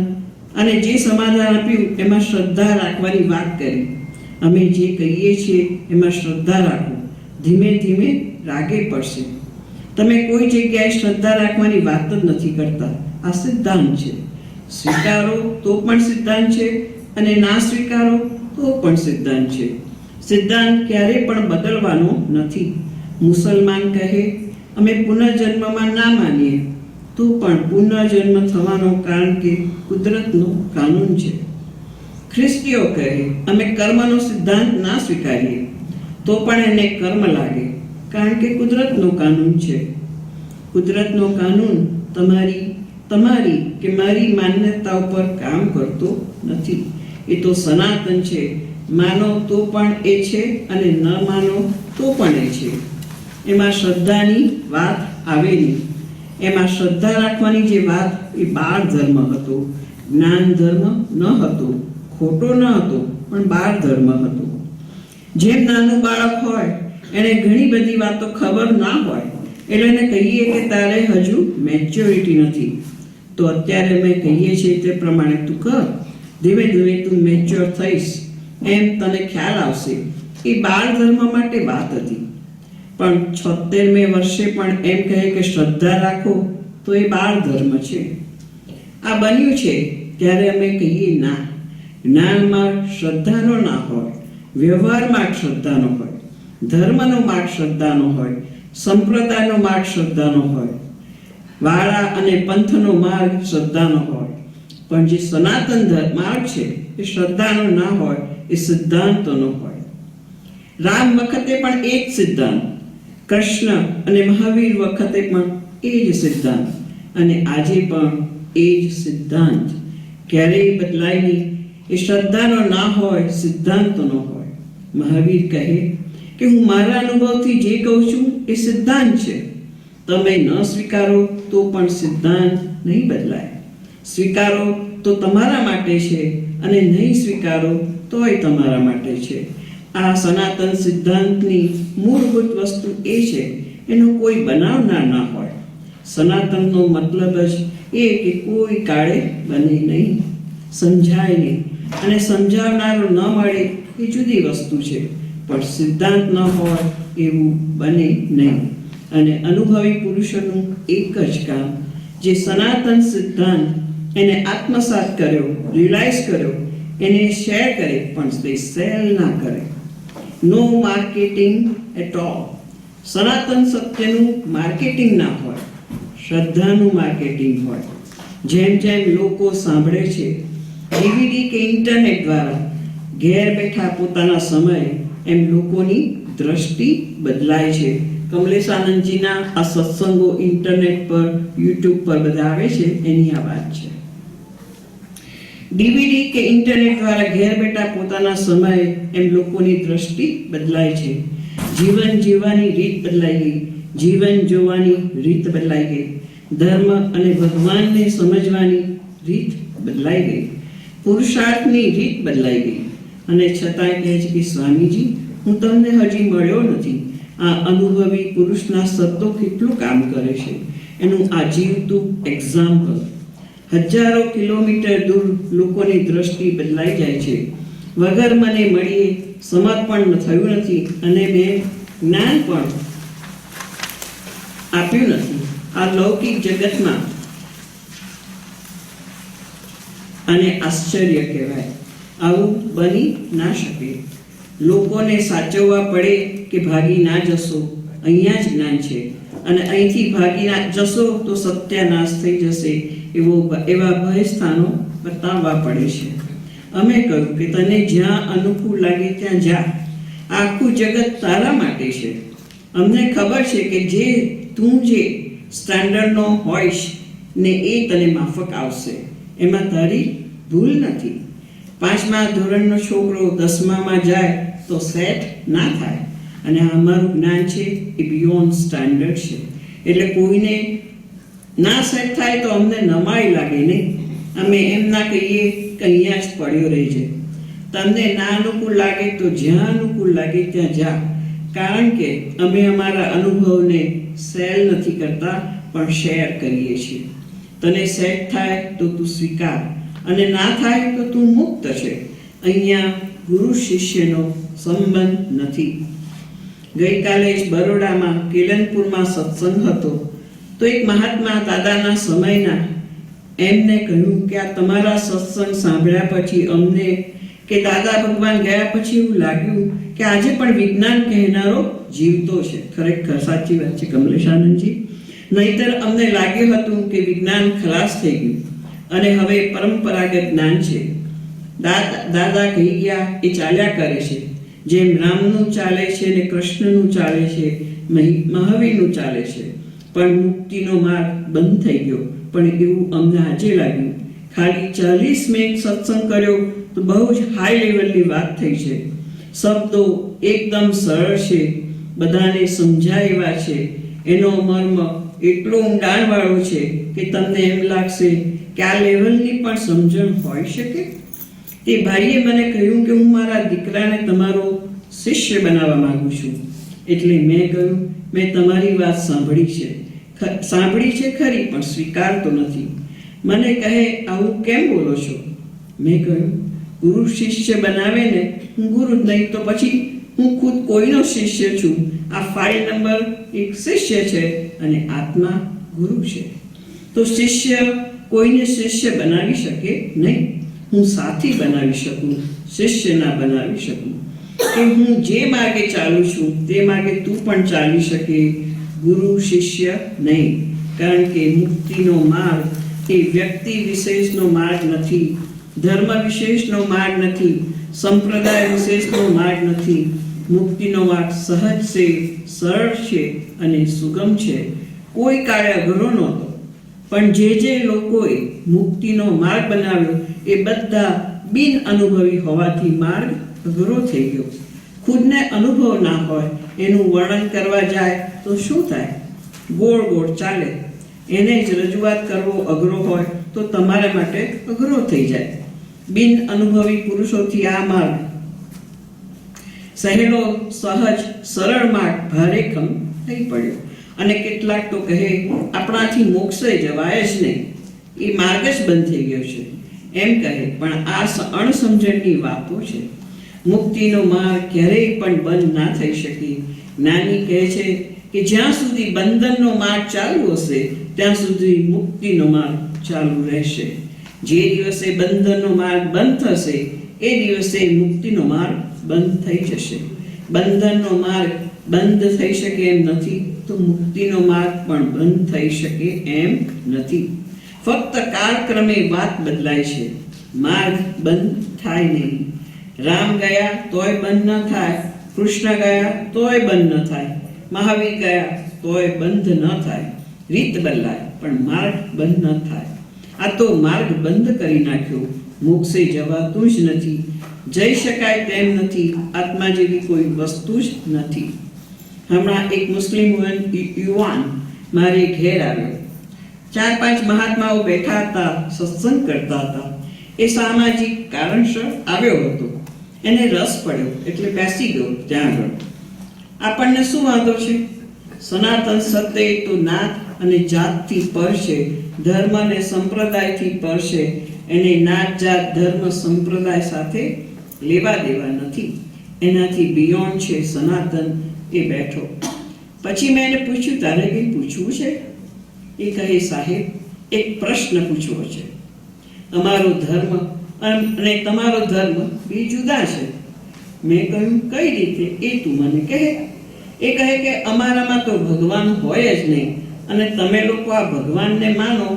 આપ્યું એમાં શ્રદ્ધા રાખવાની વાત કરી. અમે જે કહીએ છીએ એમાં શ્રદ્ધા રાખો, ધીમે ધીમે રાગે પડશે. તમે કોઈ જગ્યાએ શ્રદ્ધા રાખવાની વાત જ નથી કરતા. આ સિદ્ધાંત છે. સ્વીકારો તો પણ સિદ્ધાંત છે, અને ના સ્વીકારો તો પણ સિદ્ધાંત છે. સિદ્ધાંત ક્યારે પણ બદલવાનો નથી. મુસલમાન કહે અમે પુનર્જન્મમાં ના માનીએ, તો પણ પુનર્જન્મ થવાનો કારણ કે કુદરતનો કાનૂન છે. ખ્રિસ્તીઓ કહે અમે કર્મનો સિદ્ધાંત ના સ્વીકારીએ, તો પણ એને કર્મ લાગે, કારણ કે કુદરતનો કાનૂન છે. કુદરતનો કાનૂન તમારી કે મારી માન્યતા ઉપર કામ કરતો નથી. એ તો સનાતન છે. માનો તો પણ એ છે, અને ન માનો તો પણ એ છે. એમાં શ્રદ્ધાની વાત આવે નહીં. એમાં શ્રદ્ધા રાખવાની જે વાત એ બાળ ધર્મ હતો, જ્ઞાન ધર્મ ન હતો. ખોટો ન હતો, પણ બાળ ધર્મ હતો. જેમ નાનું બાળક હોય, એને ઘણી બધી વાતો ખબર ના હોય, એટલે એને કહીએ કે તારે હજુ મેચ્યોરિટી નથી, તો અત્યારે મેં કહીએ છીએ તે પ્રમાણે તું કર. ધીમે ધીમે તું મેચ્યોર થઈશ એમ તને ખ્યાલ આવશે. એ બાળ ધર્મ માટે વાત હતી. પણ 76મે વર્ષે પણ એમ કહે કે શ્રદ્ધા રાખો તો એ બાળ ધર્મ છે. આ બન્યું છે ત્યારે અમે કહીએ ના, જ્ઞાનમાં શ્રદ્ધાનો ના હોય, વ્યવહારમાં શ્રદ્ધાનો હોય, ધર્મનો માર્ગ શ્રદ્ધાનો હોય, સંપ્રદાયનો માર્ગ શ્રદ્ધાનો હોય, વાળા અને પંથનો માર્ગ શ્રદ્ધાનો હોય. પણ જે સનાતન માર્ગ છે એ શ્રદ્ધાનો ના હોય, એ સિદ્ધાંતોનો હોય. રામ વખતે પણ એ જ સિદ્ધાંત, કૃષ્ણ અને મહાવીર વખતે પણ એ જ સિદ્ધાંત, અને આજે પણ એ જ સિદ્ધાંત ક્યારેય બદલાય નહીં. એ શ્રદ્ધાનો ના હોય, સિદ્ધાંતનો હોય. મહાવીર કહે કે હું મારા અનુભવથી જે કહું છું એ સિદ્ધાંત છે. તમે ન સ્વીકારો તો પણ સિદ્ધાંત નહીં બદલાય. સ્વીકારો તો તમારા માટે છે અને નહીં સ્વીકારો તોય તમારા માટે છે. આ સનાતન સિદ્ધાંતની મૂળભૂત વસ્તુ એ છે એનો કોઈ બનાવનાર ના હોય. સનાતનનો મતલબ જ એ કે કોઈ કાળે બને નહીં, સમજાય નહીં, અને સમજાવનારો ન મળે એ જુદી વસ્તુ છે. પણ સિદ્ધાંત ન હોય એવું બને નહીં. અને અનુભવી પુરુષોનું એક જ કામ, જે સનાતન સિદ્ધાંત એને આત્મસાત કર્યો, રિયલાઇઝ કર્યો, એને શેર કરે, પણ તે સેલ ના કરે. નો માર્કેટિંગ એટ ઓલ. સનાતન સત્યનું માર્કેટિંગ ના હોય, શ્રદ્ધાનું માર્કેટિંગ હોય. જેમ જેમ લોકો સાંભળે છે ડીવીડી કે ઇન્ટરનેટ દ્વારા ઘેર બેઠા પોતાના સમય, એમ લોકોની દ્રષ્ટિ બદલાય છે. કમલેશાનંદજીના આ સત્સંગો ઇન્ટરનેટ પર, યુટ્યુબ પર બધા આવે છે, એની આ વાત છે. ડીવીડી કે ઇન્ટરનેટ દ્વારા ઘેર બેઠા પોતાના સમય, એમ લોકોની દ્રષ્ટિ બદલાય છે. જીવન જીવવાની રીત બદલાઈ ગઈ, જીવન જોવાની રીત બદલાઈ ગઈ, ધર્મ અને ભગવાનને સમજવાની રીત બદલાઈ ગઈ, પુરુષાર્થની રીત બદલાઈ ગઈ. અને છતાંય કહે છે કે સ્વામીજી, હું તમને હજી મળ્યો નથી. આ અનુભવી પુરુષના શબ્દો કેટલું કામ કરે છે એનું આ જીવતું એક્ઝામ્પલ. હજારો કિલોમીટર દૂર લોકોની દ્રષ્ટિ બદલાઈ જાય છે. વગર મને મળીએ સમર્પણ થયું નથી, અને મેં જ્ઞાન પણ આપ્યું નથી આ લૌકિક જગતમાં. અને આશ્ચર્ય કહેવાય. આવું બની ના શકે. લોકોને સાચવવા પડે કે ભાગી ના જશો, અહીંયા જ જ્ઞાન છે, અને અહીંથી ભાગી ના જશો તો સત્યાનાશ થઈ જશે, એવા ભય સ્થાનો બતાવવા પડે છે. અમે કહ્યું કે તને જ્યાં અનુકૂળ લાગે ત્યાં જા, આખું જગત તારા માટે છે. અમને ખબર છે કે જે તું જે સ્ટાન્ડર્ડનો હોઈશ ને એ તને માફક આવશે, એમાં તારી ભૂલ નથી. 5મા ધોરણનો છોકરો 10મામાં જાય તો સેટ ના થાય, અને અમારું જ્ઞાન છે એ બિયોન્ડ સ્ટાન્ડર્ડ છે. એટલે કોઈને ના સેટ થાય તો અમને નમાઈ લાગે નહીં. અમે એમ ના કહીએ કે અહીંયા જ પડ્યો રહેજે. તમને ના અનુકૂળ લાગે તો જ્યાં અનુકૂળ લાગે ત્યાં જા, કારણ કે અમે અમારા અનુભવને સેલ નથી કરતા, પણ શેર કરીએ છીએ. તને સેટ થાય તો તું સ્વીકાર, અને ના થાય તો તું મુક્ત છે. અહીંયા ગુરુ શિષ્યનો સંબંધ નથી. ગઈકાલે જ બરોડામાં કેલનપુરમાં સત્સંગ હતો, તો એક મહાત્મા દાદાના સમયના એમને કહ્યું કે આ તમારા સત્સંગ સાંભળ્યા પછી અમને કે દાદા ભગવાન ગયા પછી એવું લાગ્યું કે આજે પણ વિજ્ઞાન કહેનારો જીવતો છે. ખરેખર સાચી વાત છે કમલેશાનંદજી. નહીતર અમને લાગ્યું હતું કે વિજ્ઞાન ખલાસ થઈ ગયું અને હવે પરંપરાગત જ્ઞાન છે. દાદા કહી ગયા એ ચાલ્યા કરે છે, જેમ રામનું ચાલે છે ને કૃષ્ણનું ચાલે છે, મહાવીરનું ચાલે છે. પણ મુક્તિનો માર્ગ બંધ થઈ ગયો. પણ એવું અમને આજે લાગ્યું. ખાલી 40 મિનિટ સત્સંગ કર્યો તો બહુ જ હાઈ લેવલની વાત થઈ છે. શબ્દો એકદમ સરળ છે, બધાને સમજાય એવા છે. એનો મર્મ એટલો ઊંડાણવાળો છે કે તમને એમ લાગશે કે આ લેવલની પણ સમજણ હોઈ શકે. તે ભાઈએ મને કહ્યું કે હું મારા દીકરાને તમારો શિષ્ય બનાવવા માંગુ છું. એટલે મેં કહ્યું મેં તમારી વાત સાંભળી છે ખરી, પણ સ્વીકારતો નથી. મને કહે આવું કેમ બોલો છો? મેં કહ્યું, ગુરુ શિષ્ય બનાવે ને, હું ગુરુ જ નહીં તો પછી હું ખુદ કોઈનો શિષ્ય છું. આ ફાઇલ નંબર 1 શિષ્ય છે અને આત્મા ગુરુ છે. તો શિષ્ય કોઈને શિષ્ય બનાવી શકે નહીં. હું સાથી બનાવી શકું, શિષ્ય ના બનાવી શકું. કે હું જે માર્ગે ચાલું છું તે માર્ગે તું પણ ચાલી શકે, ગુરુ શિષ્ય નહીં. કારણ કે મુક્તિનો માર્ગ એ વ્યક્તિ વિશેષનો માર્ગ નથી, ધર્મ વિશેષનો માર્ગ નથી, સંપ્રદાય વિશેષનો માર્ગ નથી. મુક્તિનો માર્ગ સહજ છે, સરળ છે અને સુગમ છે. કોઈ કાળે અઘરો નહોતો, પણ જે લોકોએ મુક્તિનો માર્ગ બનાવ્યો એ બધા બિન અનુભવી હોવાથી માર્ગ અઘરો થઈ ગયો. ખુદને અનુભવ ના હોય એનું વર્ણન કરવા જાય તો શું થાય? ગોળ ગોળ ચાલે. એને જ રજૂઆત કરવો અઘરો હોય તો તમારા માટે અઘરો થઈ જાય. બિન અનુભવી પુરુષોથી આ માર્ગ સહેલો, સહજ, સરળ માર્ગ ભારેખમ થઈ પડ્યો. અને કેટલાક તો કહે આપણાથી મોક્ષે જવાય જ નહીં, એ માર્ગ જ બંધ થઈ ગયો છે એમ કહે. પણ આ અણસમજણની વાતો છે. મુક્તિનો માર્ગ ક્યારેય પણ બંધ ના થઈ શકે. જ્ઞાની કહે છે કે જ્યાં સુધી બંધનનો માર્ગ ચાલુ હશે ત્યાં સુધી મુક્તિનો માર્ગ ચાલુ રહેશે. જે દિવસે બંધનનો માર્ગ બંધ થશે એ દિવસે મુક્તિનો માર્ગ બંધ થઈ જશે. બંધનનો માર્ગ બંધ થઈ શકે એમ નથી તો મુક્તિનો માર્ગ પણ બંધ થઈ શકે એમ નથી. ફક્ત કાળક્રમે વાત બદલાય છે, માર્ગ બંધ થાય નહીં. રામ ગયા તોય બંધ ન થાય, કૃષ્ણ ગયા તોય બંધ ન થાય, મહાવીર ગયા તોય બંધ ન થાય. રીત બદલાય પણ માર્ગ બંધ ન થાય. આ તો માર્ગ બંધ કરી નાખ્યો. મોક્ષે જવાતું જ નથી, જઈ શકાય તેમ નથી. આત્મા જેવી કોઈ વસ્તુ જ નથી. હમણાં એક મુસ્લિમ યુવાન મારે ઘેર આવ્યો. 4-5 મહાત્માઓ બેઠા હતા, સત્સંગ કરતા હતા. એ સામાજિક કારણસર આવ્યો હતો. એને રસ પડ્યો એટલે બેસી ગયો ત્યાં આગળ. આપણને શું વાંધો છે? સનાતન સત્ય તો નાત અને જાતથી પર છે, ધર્મ અને સંપ્રદાયથી પર છે. એને નાત, જાત, ધર્મ, સંપ્રદાય સાથે લેવા દેવા નથી. એનાથી બિયોન્ડ છે સનાતન. એ બેઠો. પછી મેં એને પૂછ્યું, તારે કંઈ પૂછવું છે? એ કહે, સાહેબ એક પ્રશ્ન પૂછવો છે. અમારો ધર્મ અને તમારો ધર્મ બે જુદા છે. મેં કહ્યું, કઈ રીતે? એ તું મને કહે. એ કહે કે અમારામાં તો ભગવાન હોય જ નહીં અને તમે લોકો આ ભગવાનને માનો.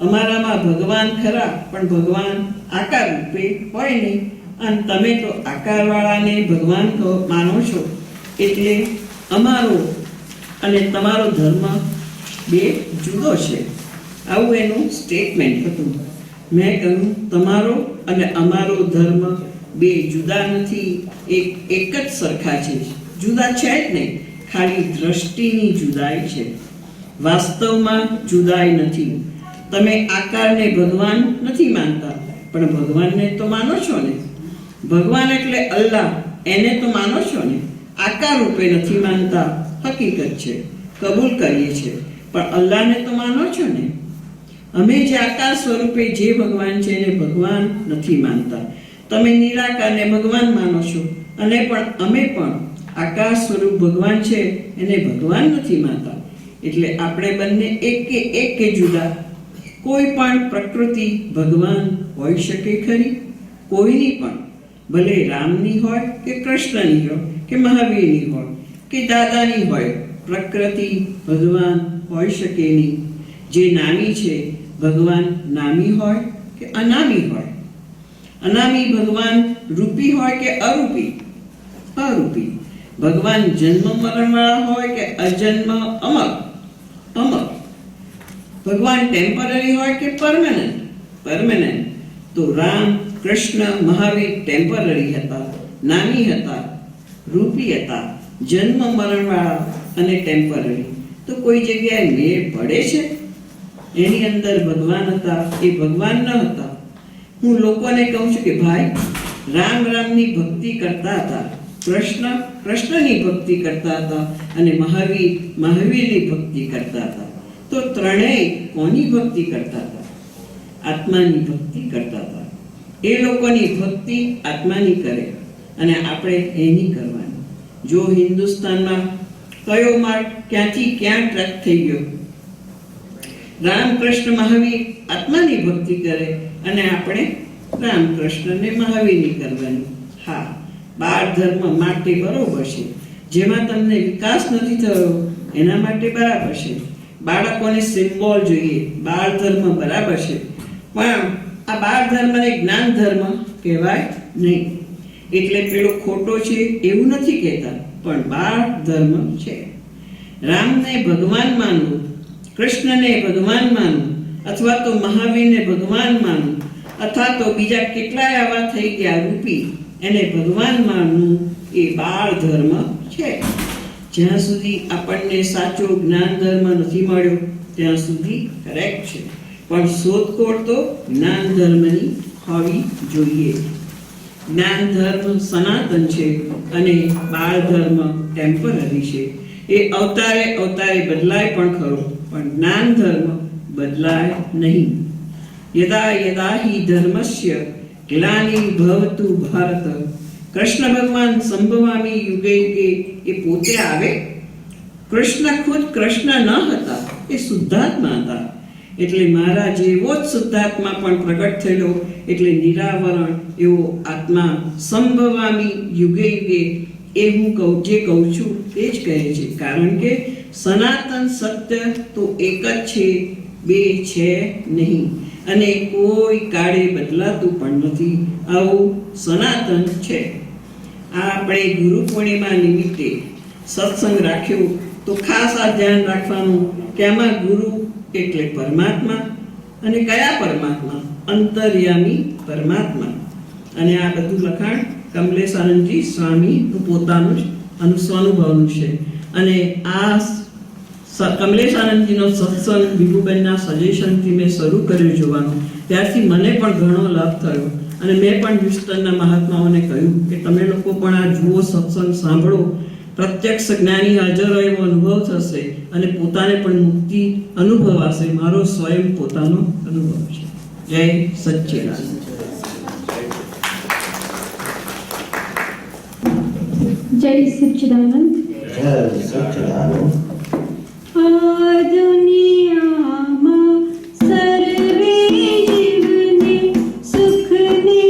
અમારામાં ભગવાન ખરા પણ ભગવાન આકાર રૂપે હોય નહીં અને તમે તો આકારવાળાને ભગવાન માનો છો. એટલે અમારો અને તમારો ધર્મ બે જુદો છે. આવું એનું સ્ટેટમેન્ટ હતું. મેં કહ્યું, તમારો અને અમારો ધર્મ બે જુદા નથી, એક જ સરખા છે. જુદા છે જ નહીં, ખાલી દ્રષ્ટિની જુદાઈ છે. વાસ્તવમાં જુદાઈ નથી. તમે આકારને ભગવાન નથી માનતા પણ ભગવાનને તો માનો છો ને. ભગવાન એટલે અલ્લાહ, એને તો માનો છો ને. આકાર રૂપે નથી માનતા, હકીકત છે, કબૂલ કરીએ છીએ, પણ અલ્લાહને તો માનો છો ને. અમે જે આકાર સ્વરૂપે જે ભગવાન છે એને ભગવાન નથી માનતા. તમે નિરાકારને ભગવાન માનો છો અને પણ અમે પણ આકાર સ્વરૂપ ભગવાન છે એને ભગવાન નથી માનતા. એટલે આપણે બંને એક કે જુદા. કોઈ પણ પ્રકૃતિ ભગવાન હોઈ શકે ખરી? કોઈની પણ, ભલે રામની હોય કે કૃષ્ણની હોય કે મહાવીરની હોય કે દાદાની હોય, પ્રકૃતિ ભગવાન હોઈ શકે નહીં. જે નામી છે ભગવાન નામી હોય કે અનામી હોય. અનામી ભગવાન રૂપી હોય કે અરૂપી? અરૂપી. ભગવાન જન્મ મરણવાળા હોય કે અજન્મ અમર? અમર. ભગવાન ટેમ્પરરી હોય કે પરમેનન્ટ? પરમેનન્ટ. તો રામ, કૃષ્ણ, મહાવીર ટેમ્પરરી હતા, નામી હતા, રૂપી હતા, જન્મ મરણવાળા અને ટેમ્પરરી. તો કોઈ જગ્યાએ મેળ પડે છે? એની અંદર ભગવાન હતા, એ ભગવાન ન હતા. હું લોકોને કહું છું કે ભાઈ, રામની ભક્તિ કરતા હતા, કૃષ્ણની ભક્તિ કરતા હતા અને મહાવીરની ભક્તિ કરતા હતા. તો ત્રણેય કોની ભક્તિ કરતા હતા? આત્માની ભક્તિ કરતા હતા. એ લોકોની ભક્તિ આત્માની કરે અને આપણે એની કરવાની. જો હિન્દુસ્તાનમાં કયો માર્ગ ક્યાંથી ક્યાં ટ્રેક થઈ ગયો, રામકૃષ્ણ મહાવીર આત્માની ભક્તિ કરે અને આપણે રામકૃષ્ણને મહાવીરની કરવાની. હા, બાળ ધર્મ માટે બરોબર છે, જેમાં તમને વિકાસ નથી થયો એના માટે બરાબર છે. બાળકોને સિમ્બોલ જોઈએ, બાળ ધર્મ બરાબર છે, પણ આ બાળ ધર્મને જ્ઞાન ધર્મ કહેવાય નહીં. એટલે પેલો ખોટો છે એવું નથી કહેતા, પણ બાળ ધર્મ છે. રામને ભગવાન માનવું, કૃષ્ણને ભગવાન માનવું, અથવા તો મહાવીરને ભગવાન માનવું, અથવા તો બીજા કેટલાય આવા થઈ ગયા રૂપી, એને ભગવાન માનવું એ બાળ ધર્મ છે. જ્યાં સુધી આપણને સાચો જ્ઞાન ધર્મ નથી મળ્યો ત્યાં સુધી કરેક્ટ છે, પણ શોધખોળ તો જ્ઞાન ધર્મની હોવી જોઈએ. જ્ઞાન ધર્મ સનાતન છે અને બાળ ધર્મ ટેમ્પરરી છે. એ અવતારે અવતારે બદલાય પણ ખરો, પણ જ્ઞાન ધર્મ બદલાય નહીં. યદા યદા હિ ધર્મસ્ય ગ્લાનિર્ભવતુ ભારત. કૃષ્ણ ભગવાન સંભવામી યુગે યુગે એ પોતે આવે. કૃષ્ણ ખુદ કૃષ્ણ ન હતા, એ શુદ્ધાત્મા હતા. એટલે મારા જેવો જ શુદ્ધાત્મા પણ પ્રગટ થયેલો, એટલે નિરાવરણ એવો આત્મા સંભવામી યુગે યુગે એ હું જે કહું છું તે જ કહે છે. કારણ કે સનાતન સત્ય તો એક જ છે, બે છે નહીં, અને કોઈ કાળે બદલાતું પણ નથી. આવું સનાતન છે. આ આપણે ગુરુ પૂર્ણિમા નિમિત્તે સત્સંગ રાખ્યો તો ખાસ આ ધ્યાન રાખવાનું કે આમાં ગુરુ એટલે પરમાત્મા, અને કયા પરમાત્મા? અંતર્યામી પરમાત્મા. અને આ બધું લખાણ કમલેશ આનંદજી સ્વામીનું પોતાનું જ સ્વાનુભવનું છે. અને આ કમલેશ આનંદજીનો સત્સંગ વિભુબેનના સજેશનથી મેં શરૂ કર્યો જોવાનું, ત્યારથી મને પણ ઘણો લાભ થયો. અને મેં પણ હ્યુસ્ટનના મહાત્માઓને કહ્યું કે તમે લોકો પણ આ જુઓ, સત્સંગ સાંભળો, પ્રત્યક્ષ જ્ઞાની હાજર હોય એવો અનુભવ થશે અને પોતાને પણ મુક્તિ અનુભવાશે. મારો સ્વયં પોતાનો અનુભવ છે. જય સચ્ચિદાનંદ. જય સચ્ચિદાનંદ. જય સચ્ચિદાનંદ. આ દુનિયામાં સર્વે જીવને સુખ ને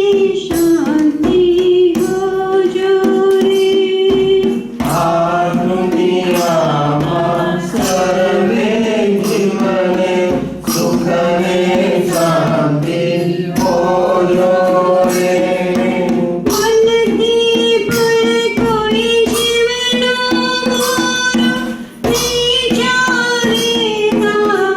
શાંતિ હો જો રે. આ દુનિયામાં સર્વે જીવને સુખ ને શાંતિ હોજો રે. મનથી પર કોઈ જીવનો મોરો વિચારે ના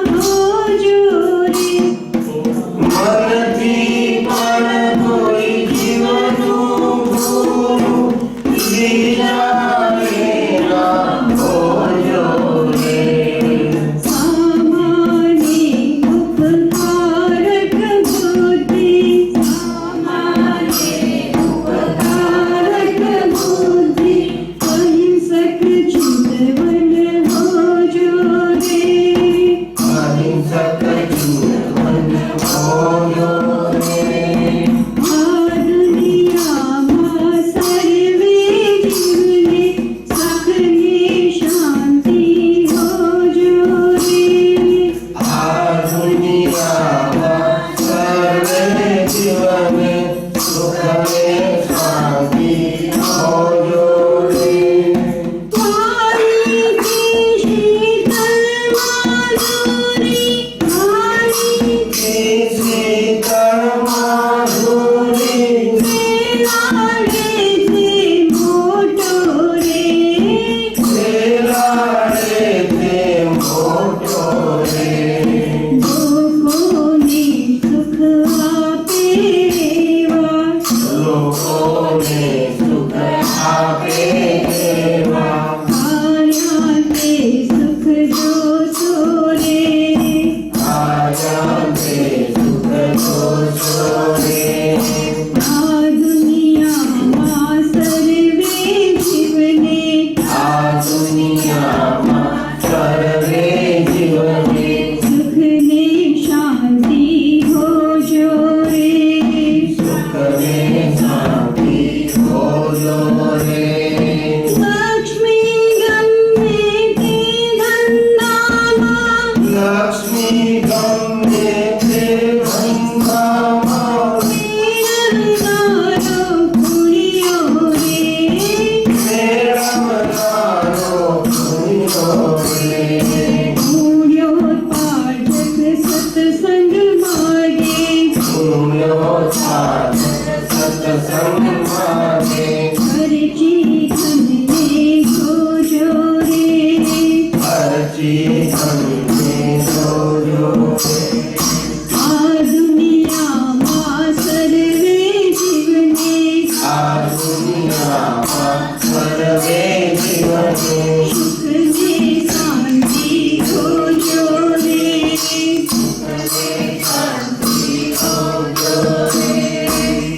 સર્વે જીવને સુખને શાંતિ હોજો રે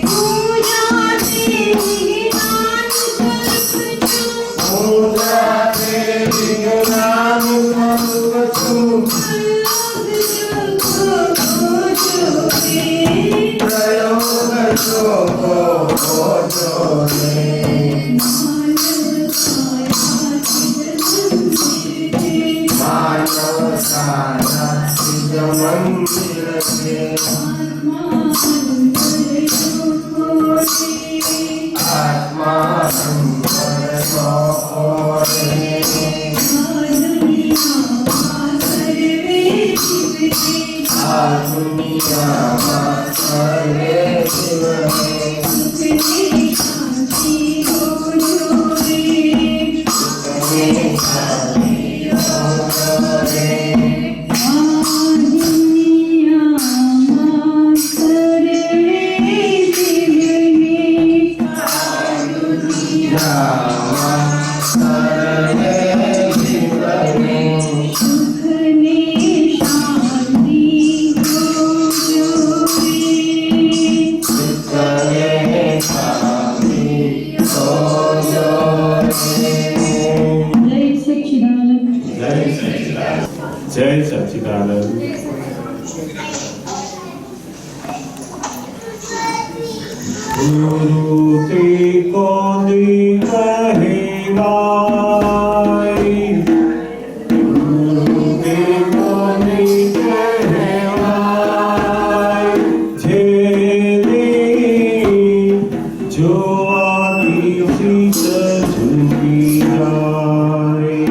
પૂજાથી જ્ઞાન કલ્પજો જય સચ્ચિદાનંદ. ગુરુ તે કોની કહેવાય, ગુરુ તે કોની કહેવાય, જેને જોવાથી શીશ ઝૂકી જાય.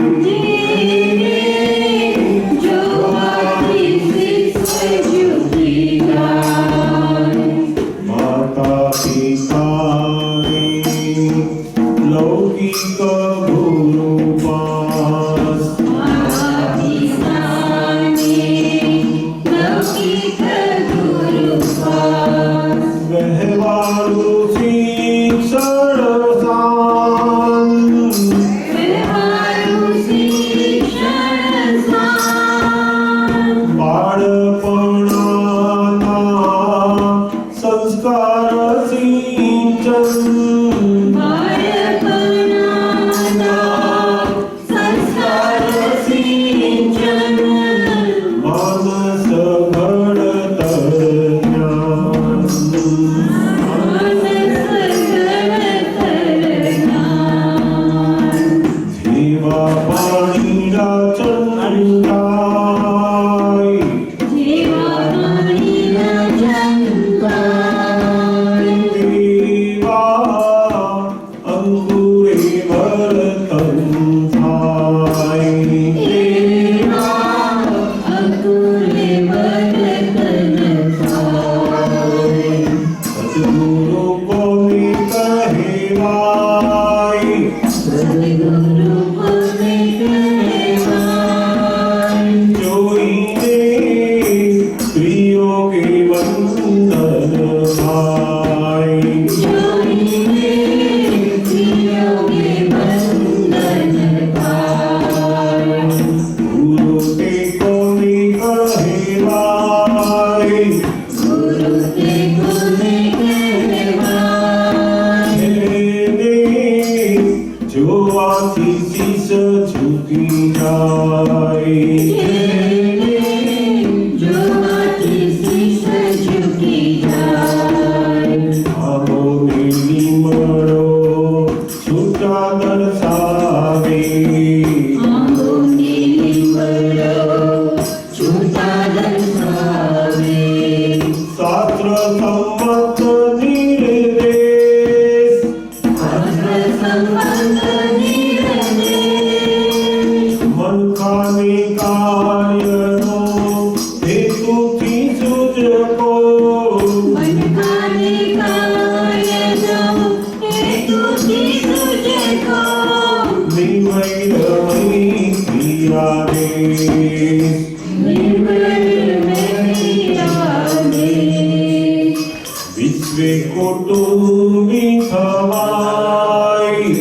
માતા પિતાની લૌકિક ગુરુ પાસ વહેવારું શિક્ષણ સાન, બાળપણાના સંસ્કાર સિંચન, માનસ ઘડતર જ્ઞાન. જેવા પાણીના ચંદાય, તેવા અંકુરે વર્તન થાય. સદગુરુ કોને કહેવાય, જોઈને પ્રિયો કે વંદન થાય. ગુરુ તે કોને કહેવાય, જેને જોવાથી શીશ ઝૂકી જાય. આમોને નિમળો છૂટા દર્શાવે, શાસ્ત્ર સંમત નિર્દેશ, મનખાને કાર્યનો હેતુથી સૂચકો, નિર્મય વિશ્વે કુટુંબી થવાય,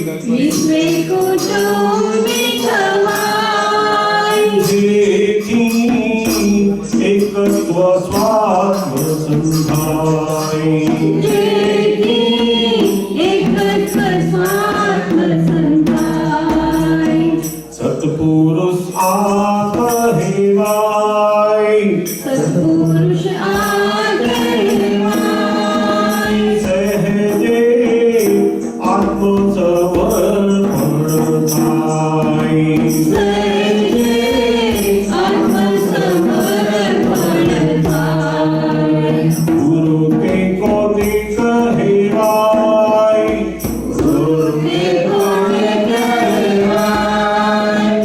આત્મસમર્પણ થાય. ગુરુ તે કોને કહેવાય?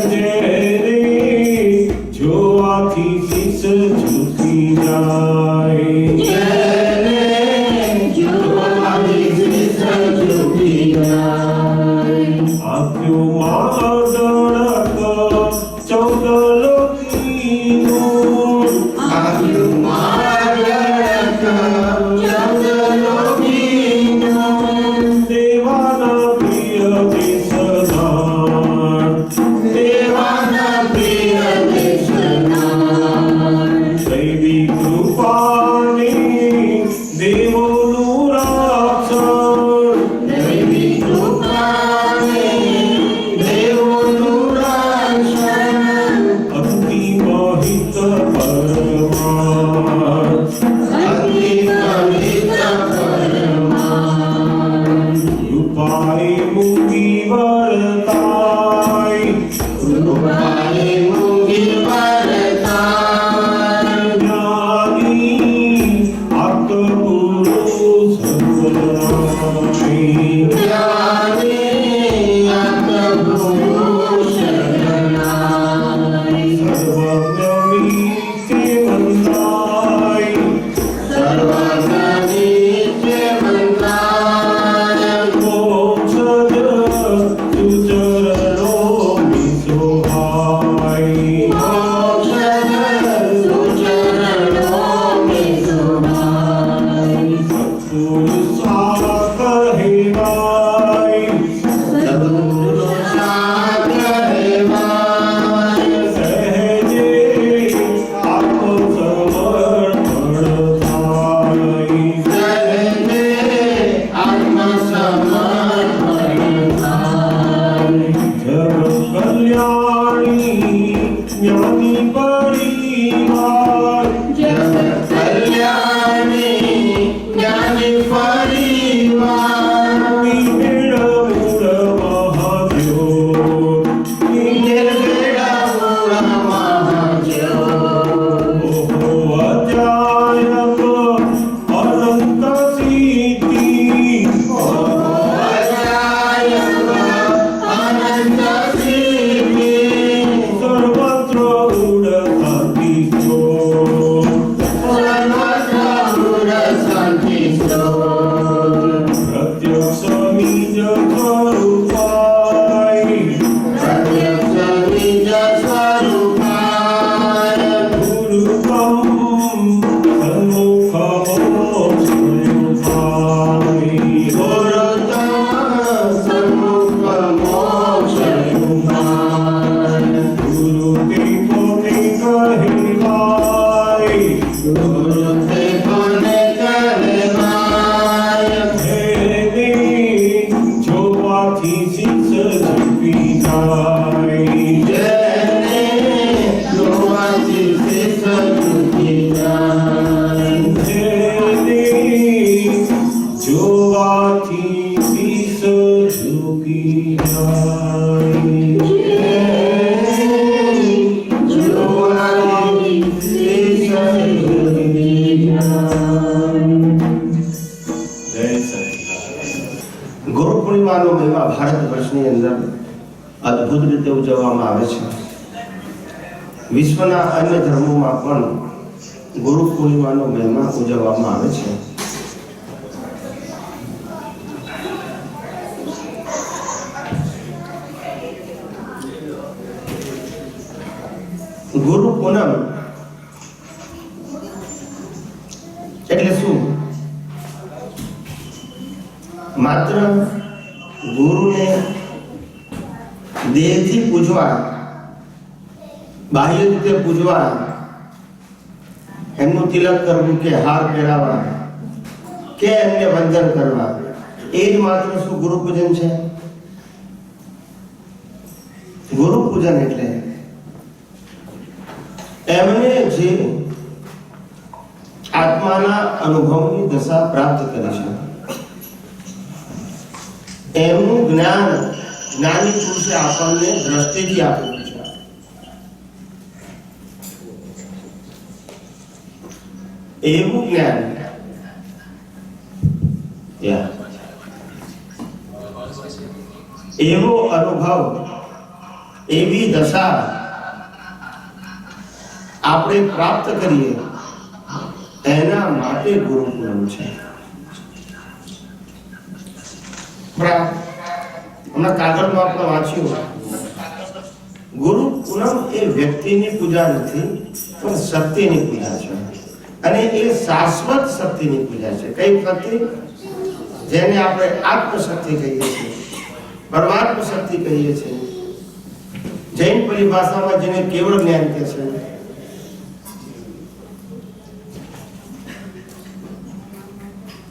જેને જોવાથી શીશ ઝૂકી જાય. આંખોમાં અડળક 14 લોકીનું દેવાના પ્રિય દેશનાર દૈવી કૃપાની દેવોનું રક્ષણ અતિ મોહિત પરમાર્થ રૂપાએ મૂકી વરતાય જ્ઞાની આત્મપુરુષ સર્વજ્ઞની તે વંદાય મોક્ષદ સુચરણો વિસોહાય. સત્પુરુષા કહેવાય સહેજે આત્મસમર્પણ થાય. જગ કલ્યાણી જ્ઞાની પરિવાર નિર્ભેળ મૂળ મહાજ્યોત ઓહો અજાયબ અનંત સિદ્ધિ સર્વત્ર ઉડતાતી પ્રત્યક્ષ નિજ સ્વરૂપાય ગુરુકમ સન્મુખ ગુરુ તે કોને કહેવાય? જેને જોવાથી શીશ ઝૂકી જાય. જેને જોવાથી શીશ ઝૂકી ગુરુ પૂર્ણિમાનો મહિમા ભારત વર્ષની અંદર અદ્ભુત રીતે ઉજવવામાં આવે છે. વિશ્વના અન્ય ધર્મોમાં પણ ગુરુ પૂર્ણિમાનો મહિમા ઉજવવામાં આવે છે. ગુરુ પૂનમ એટલે શું? માત્ર ગુરુને દેહથી પૂજવા, બાહ્ય રીતે પૂજવા, એમનું તિલક કરવું કે હાર પહેરાવા કે એમને વંદન કરવા, એ જ માત્ર શું ગુરુ પૂજન છે? ગુરુ પૂજન એટલે એમને જે આત્માના અનુભવની દશા પ્રાપ્ત કરી છે, એમનું જ્ઞાન જ્ઞાની પુરુષે આપણને દ્રષ્ટિથી આપેલું છે. એવું જ્ઞાન એવો અનુભવ, એવી દશા આપણે પ્રાપ્ત કરીએ એના માટે ગુરુ પૂનમ છે. હમણાં કાગળમાં આપણે વાંચ્યું, ગુરુ પૂનમ એ વ્યક્તિની પૂજા નથી પણ શક્તિની પૂજા છે, અને એ શાશ્વત શક્તિની પૂજા છે. કઈ શક્તિ? જેને આપણે આત્મશક્તિ કહીએ છીએ, પરમાત્મ શક્તિ કહીએ છીએ, જૈન પરિભાષામાં જેને કેવળ જ્ઞાન કહે છે.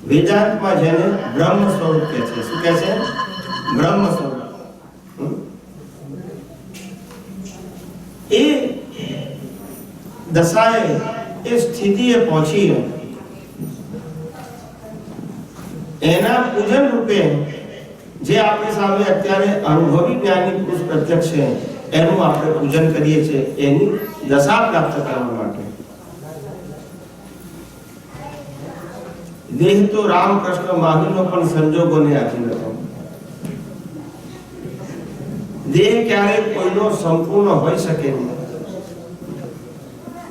વેદાંતમાં જેને બ્રહ્મ સ્વરૂપ કહે છે. શું કહે છે? બ્રહ્મ સ્વરૂપ. એ દશાએ, એ સ્થિતિએ પહોંચી એના પૂજન રૂપે જે આપણી સામે અત્યારે અનુભવી જ્ઞાની પુરુષ પ્રત્યક્ષ છે એનું આપણે પૂજન કરીએ છીએ, એની દશા પ્રાપ્ત કરવા માટે. દેહ તો રામકૃષ્ણ મહાવીરનો પણ સંજોગોને આધીન હતો. દેહ ક્યારેય કોઈનો સંપૂર્ણ હોઈ શકે નહીં.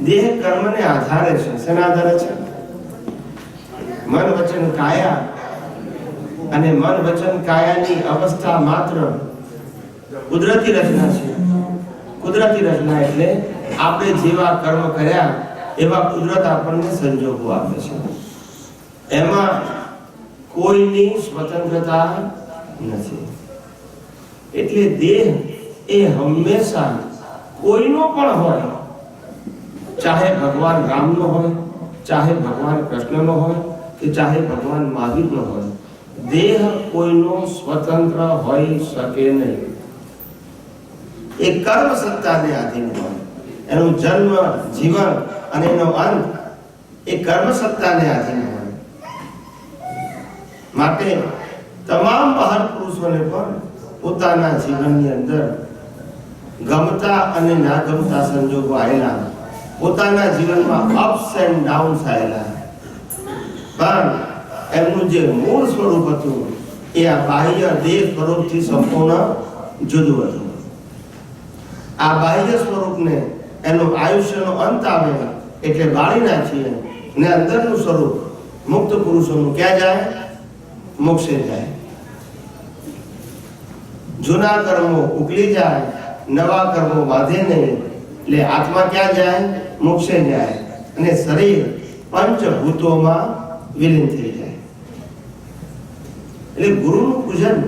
દેહ કર્મને આધારે છે. શેના આધારે છે? મન વચન કાયા. અને મન વચન કાયાની અવસ્થા માત્ર કુદરતી રચના છે. કુદરતી રચના એટલે આપણે જેવા કર્મ કર્યા એવા કુદરત આપણને સંજોગો આપે છે. એમાં કોઈની સ્વતંત્રતા નથી. એટલે દેહ એ હંમેશા કોઈનો પણ હોય, ચાહે ભગવાન રામનો હોય, ચાહે ભગવાન કૃષ્ણનો હોય, કે ચાહે ભગવાન મહાવીરનો હોય, દેહ કોઈનો સ્વતંત્ર હોઈ શકે નહીં. એ કર્મ સત્તાને આધીન હોય. એનો જન્મ, જીવન અને એનો અંત એ કર્મ સત્તાને આધીન હોય. માટે તમામ મહાન પુરુષોને પણ પોતાના જીવનની અંદર ગમતા અને ના ગમતા સંજોગો આવેલા, પોતાના જીવનમાં અપ્સ એન્ડ ડાઉન્સ આવેલા, પણ એમનું જે મૂળ સ્વરૂપ હતું એ આ બાહ્ય દેહ સ્વરૂપથી સંપૂર્ણ જુદું હતું. આ બાહ્ય સ્વરૂપને એનો આયુષ્યનો અંત આવે એટલે બાળી નાખીએ ને અંદરનું સ્વરૂપ મુક્ત પુરુષોનું ક્યાં જાય? મોક્ષે જાય. જૂના કર્મો ઉકલી જાય, નવા કર્મો બાંધે નહીં, એટલે આત્મા ક્યાં જાય? મોક્ષે જાય. અને શરીર પંચભૂતોમાં વિલીન થઈ જાય. એટલે ગુરુનું પૂજન,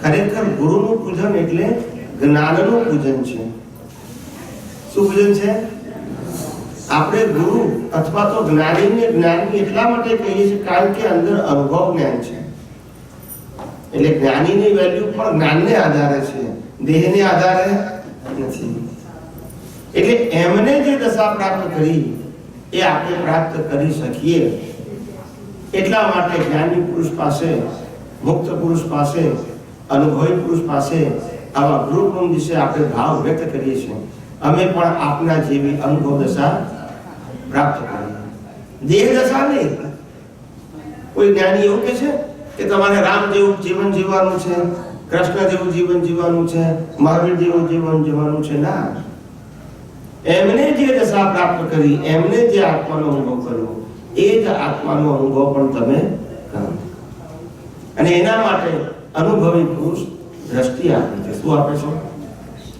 ખરેખર ગુરુનું પૂજન એટલે જ્ઞાનનું પૂજન છે. શું પૂજન છે? આપણે ગુરુ અથવા તો જ્ઞાનીને જ્ઞાની એટલા માટે કહીએ છીએ કારણ કે અંદર અનુભવ જ્ઞાન છે. એટલે જ્ઞાનીની વેલ્યુ પણ જ્ઞાનને આધારે છે, દેહને આધારે નથી. એટલે એમને જે દશા પ્રાપ્ત કરી એ આપણે પ્રાપ્ત કરી શકીએ એટલા માટે જ્ઞાની પુરુષ પાસે, મુક્ત પુરુષ પાસે, અનુભવી પુરુષ પાસે આવા ગુરુકુળ વિશે આપણે ભાવ વ્યક્ત કરીએ છીએ. અમે પણ આપના જેવી અનુભવ દશા પ્રાપ્ત કરીએ. દેહ દશા નહીં. કોઈ જ્ઞાની એવું કહે છે કે તમારે રામ જેવું જીવન જીવવાનું છે, કૃષ્ણ જેવું જીવન જીવવાનું છે, મહાવીર જેવું જીવન જીવવાનું છે? ના. એમને જે દશા પ્રાપ્ત કરી, એમને જે આત્માનો અનુભવ કર્યો, એ જ આત્માનો અનુભવ પણ તમે કરો. અને એના માટે અનુભવી પુરુષ દ્રષ્ટિ આપે છે. શું આપે છે?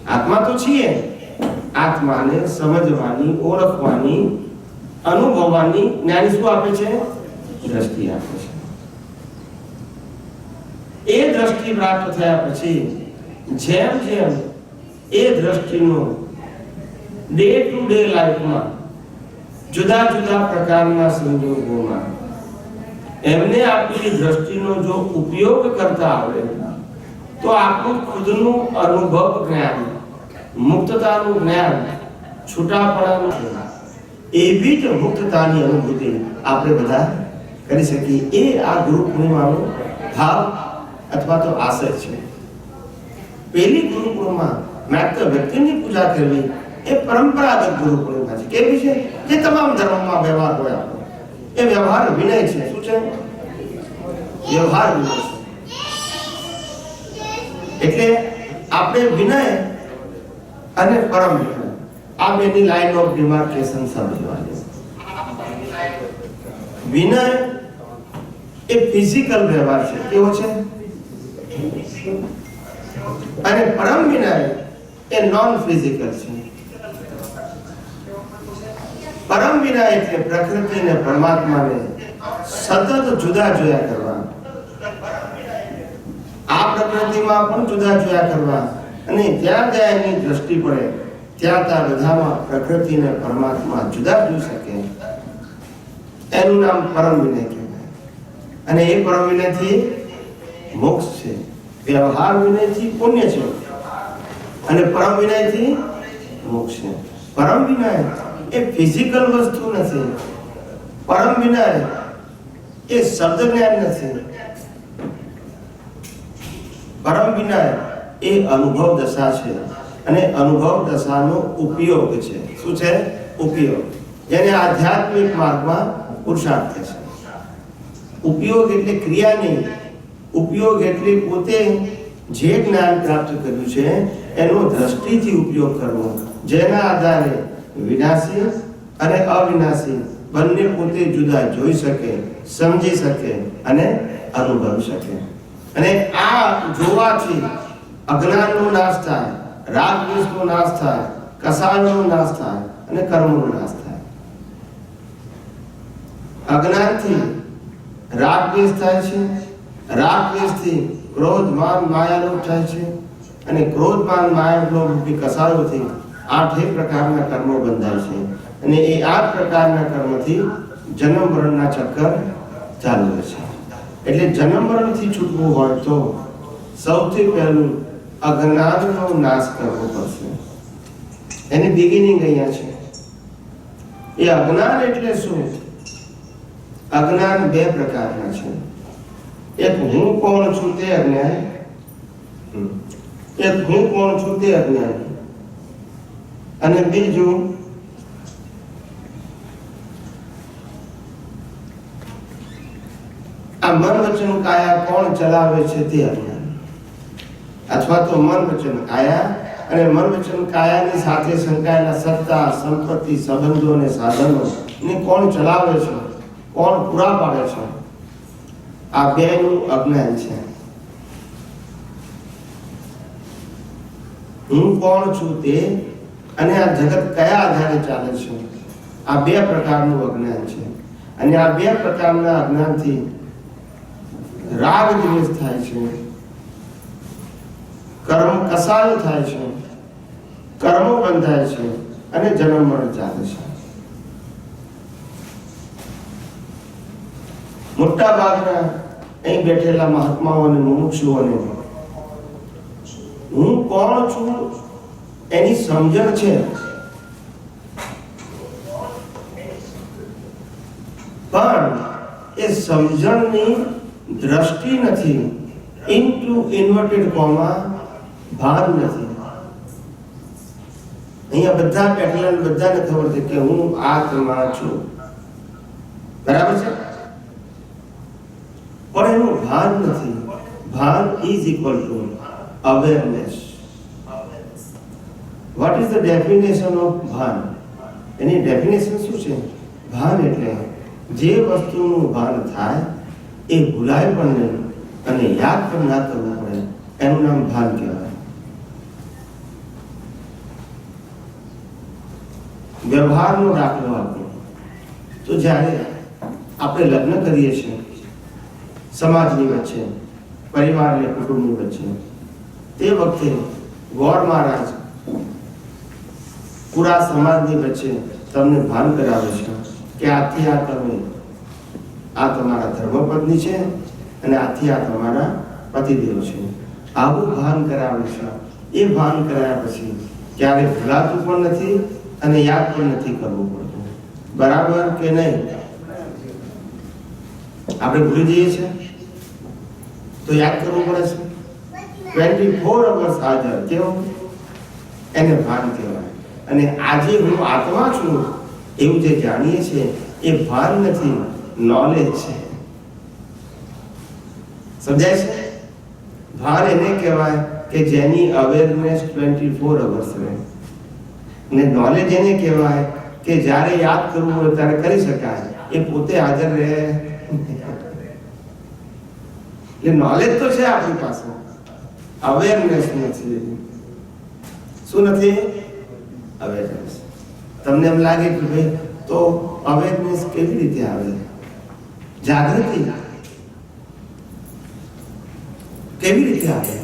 આત્મા તો છીએ, આત્માને સમજવાની, ઓળખવાની, અનુભવવાની જ્ઞાની શું આપે છે? દ્રષ્ટિ આપે છે. એ દ્રષ્ટિ પ્રાપ્ત થયા પછી જેમ જેમ એ દ્રષ્ટિનો ડે ટુ ડે લાઈફમાં જુદા જુદા પ્રકારના સંજોગોમાં એમને આપેલી દ્રષ્ટિનો જો ઉપયોગ કરતા આવે તો આપણું ખુદનું અનુભવ જ્ઞાન, મુક્તતાનું જ્ઞાન, છૂટાપણાનું જ્ઞાન, એવી જ મુક્તતાની અનુભૂતિ આપણે બધા કરી શકીએ. એ આ ગુરુ પૂર્ણિમાનો ભાવ અથવા તો આશય છે. પહેલી ગુરુકુળમાં માત્ર વ્યક્તિની પૂજા કરવી એ પરંપરાગત ગુરુકુળમાં છે. કેવી છે? જે તમામ ધર્મોમાં વ્યવહાર હોય આપણો એ વ્યવહાર વિનય છે. શું છે? વ્યવહાર વિનય છે. એટલે આપણે વિનય અને પરમ વિનય આ બેની લાઈન ઓફ ડિમાર્કેશન સમજવાની. વિનય એ ફિઝિકલ વ્યવહાર છે. કેવો છે? અને પરમ વિનય એ નોન ફિઝિકલ છે. પરમ વિનય એટલે પ્રકૃતિ અને પરમાત્માને સતત જુદા જોયા કરવા, આ પ્રકૃતિમાં પણ જુદા જોયા કરવા, અને જ્યાં જ્યાં એની દ્રષ્ટિ પડે ત્યાં ત્યાં બધામાં પ્રકૃતિ અને પરમાત્મા જુદા જોઈ શકે, એનું નામ પરમ વિનય કહેવાય. અને એ પરમ વિનયથી મોક્ષ છે. વ્યવહાર વિનયથી પુણ્ય છે અને પરમ વિનયથી મોક્ષ છે. પરમ વિનય એ ફિઝિકલ વસ્તુ નથી. પરમ વિનય એ શબ્દ જ્ઞાન નથી. પરમ વિનય એ અનુભવ દશા છે અને અનુભવ દશાનો ઉપયોગ છે. શું છે? ઉપયોગ. જેને આધ્યાત્મિક માર્ગમાં પુરુષાર્થ છે. ઉપયોગ એટલે ક્રિયા નહીં. ઉપયોગ એટલે પોતે જે જ્ઞાન પ્રાપ્ત કર્યું છે એનો દ્રષ્ટિથી ઉપયોગ કરવો, જેના આધારે વિનાશી અને અવિનાશી બંને પોતે જુદા જોઈ શકે, સમજી શકે અને અનુભવી શકે. અને આ જોવાથી અજ્ઞાનનો નાશ થાય, રાગ દ્વેષનો નાશ થાય, કસાયનો નાશ થાય અને કર્મનો નાશ થાય. અજ્ઞાનથી રાગ દ્વેષ થાય છે, રાગ દ્વેષથી ક્રોધ માન માયા લોભ થાય છે, અને ક્રોધ માન માયા લોભ રૂપી કસાયોથી 8 પ્રકારના કર્મો બંધાય છે. અને એ 8 પ્રકારના કર્મથી જન્મ મરણના ચક્કર ચાલુ છે. એટલે જન્મ મરણથી છૂટવું હોય તો સૌથી પહેલું અજ્ઞાનનો નાશ કરવો પડશે. એની બિગિનિંગ અહીંયા છે. એ અજ્ઞાન એટલે શું? અજ્ઞાન 2 પ્રકારના છે. એક હું કોણ છું તે અજ્ઞાન, એક હું કોણ છું તે અજ્ઞાન, અને બીજું આ મન વચન કાયા કોણ ચલાવે છે તે અજ્ઞાન. અથવા તો મન વચન કાયા અને મન વચન કાયાની સાથે સંકળાયેલા સત્તા, સંપત્તિ, સંબંધો અને સાધનો ને કોણ ચલાવે છે, કોણ પૂરા પાડે છે, આ બેનું અજ્ઞાન છે. હું કોણ છું તે અને આ જગત કયા આધારે ચાલે છે, આ 2 પ્રકારનું અજ્ઞાન છે. અને આ 2 પ્રકારના અજ્ઞાનથી રાગ દ્વેષ થાય છે, કર્મ કસાયો થાય છે, કર્મો બંધાય છે અને જન્મ મરણ ચાલે છે. મોટા ભાગના અહીં બેઠેલા મહાત્માઓ અને મુમુક્ષુઓને હું કોણ છું એની સમજણ છે, પણ એ સમજણની દ્રષ્ટિ નથી. ઇન્ટુ ઇન્વર્ટેડ કોમા ભાન નથી. અહીંયા બધા બેઠેલા બધાને ખબર છે કે હું આત્મા છું, બરાબર છે, પણ એનું ભાન નથી. ભાન is equal to awareness. What is the definition of ભાન? એની ડેફિનેશન શું છે? ભાન એટલે જે વસ્તુનું ભાન થાય એ ભૂલાય પણ નહીં અને યાદ પણ ના કરવું પડે, એનું નામ ભાન કહેવાય. વ્યવહારનો દાખલો આપો તો જ્યારે આપણે લગ્ન કરીએ છીએ સમાજની વચ્ચે, પરિવાર અને કુટુંબની વચ્ચે, તે વખતે ગોળ મહારાજ પૂરા સમાજની વચ્ચે તમને ભાન કરાવે છે કે આથી આ તમે આ તમારા ધર્મપત્ની છે અને આથી આ તમારા પતિદેવ છે. આવું ભાન કરાવે છે. એ ભાન કરાયા પછી ક્યારે ભૂલાતું પણ નથી અને યાદ પણ નથી કરવું પડતું. બરાબર કે નહીં? આપણે ભૂલી જઈએ છીએ. તો યાદ કરવું પડે છે 24 અવર્સ હાજર. કેવો? એને ભાન કહેવાય. અને આજે હું આત્મા છું એવું જે જાણીએ છીએ એ ભાન નથી, નોલેજ છે. સમજાય છે? ભાન એને કહેવાય કે જેની અવેરનેસ 24 અવર્સ રહે. ને નોલેજ એને કહેવાય કે જ્યારે યાદ કરવું હોય ત્યારે કરી શકાય, એ પોતે હાજર રહે. એટલે નોલેજ તો છે આપણી પાસે, અવેરનેસ નથી. શું નથી? અવેરનેસ. તમને એમ લાગે કે ભાઈ તો અવેરનેસ કેવી રીતે આવે? જાગૃતિ કેવી રીતે આવે?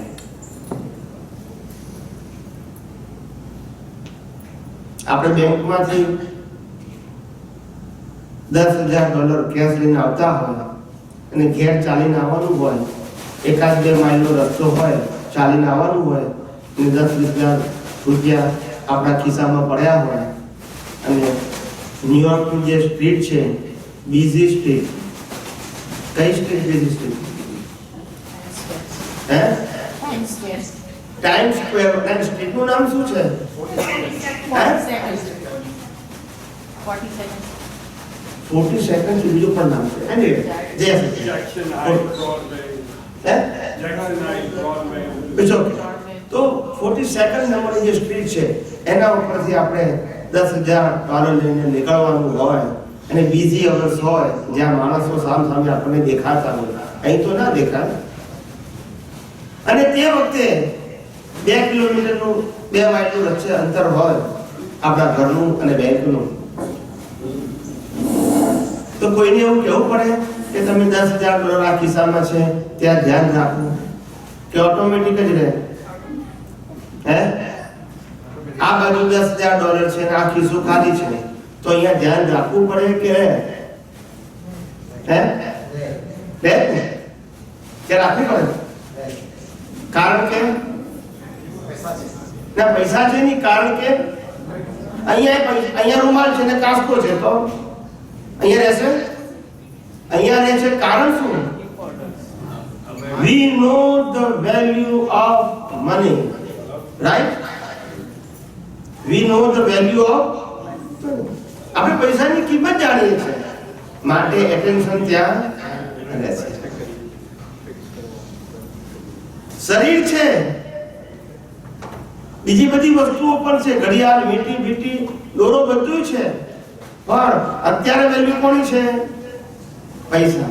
આપણે બેંકમાંથી $10,000 કેશ લઈને આવતા હોય અને ઘેર ચાલીને આવવાનું હોય, એકાદ 2 માઇલનો રસ્તો હોય, ચાલીને આવવાનું હોય અને 10,000 રૂપિયા આપણા ખિસ્સામાં પડ્યા હોય અને ન્યુયોર્કની જે સ્ટ્રીટ છે, બીઝી સ્ટ્રીટ. કઈ સ્ટ્રીટ? Busy street. હે? Times Square. અને સ્ટ્રીટનું નામ શું છે? 40 સેકન્ડ બીજું પણ નામ છે. Anyway, જે હશે. It's okay. તો 42nd નંબરની જે સ્ટ્રીટ છે એના ઉપરથી આપણે $10,000 લઈને નીકળવાનું હોય અને બીજી અવર્સ હોય જ્યાં માણસો સામે આપણને દેખાતા હોય, અહીં તો ના દેખાય. અને તે વખતે 2 કિલોમીટરનું 2 માઇલનું વચ્ચે અંતર હોય આપણા ઘરનું અને બેંકનું. તો કોઈને એવું કહેવું પડે કે તમે $10,000 આ ખિસ્સામાં છે ત્યાં ધ્યાન રાખવું કે ઓટોમેટિક જ રહે? હે? આ બાજુ $10,000 છે અને આ ખિસ્સો ખાલી છે તો અહીંયા ધ્યાન રાખવું પડે કે હે? કે રાખવી પડે? કારણ કે ના પૈસા છે નહીં, કારણ કે અહીંયા રૂમાલ છે ને કાસ્કો છે તો અહીંયા રહેશે. અહીંયા રહે છે કારણ શું? We know the value of money, right? We know the value of. આપણે પૈસાની કિંમત જાણીએ છીએ માટે એટેન્શન ત્યાં રહેશે. શરીર છે, બીજી બધી વસ્તુઓ પણ છે, ઘડિયાળ, વીંટી, દોરો બધું છે, પણ અત્યારે વેલ્યુ કોની છે? પૈસા.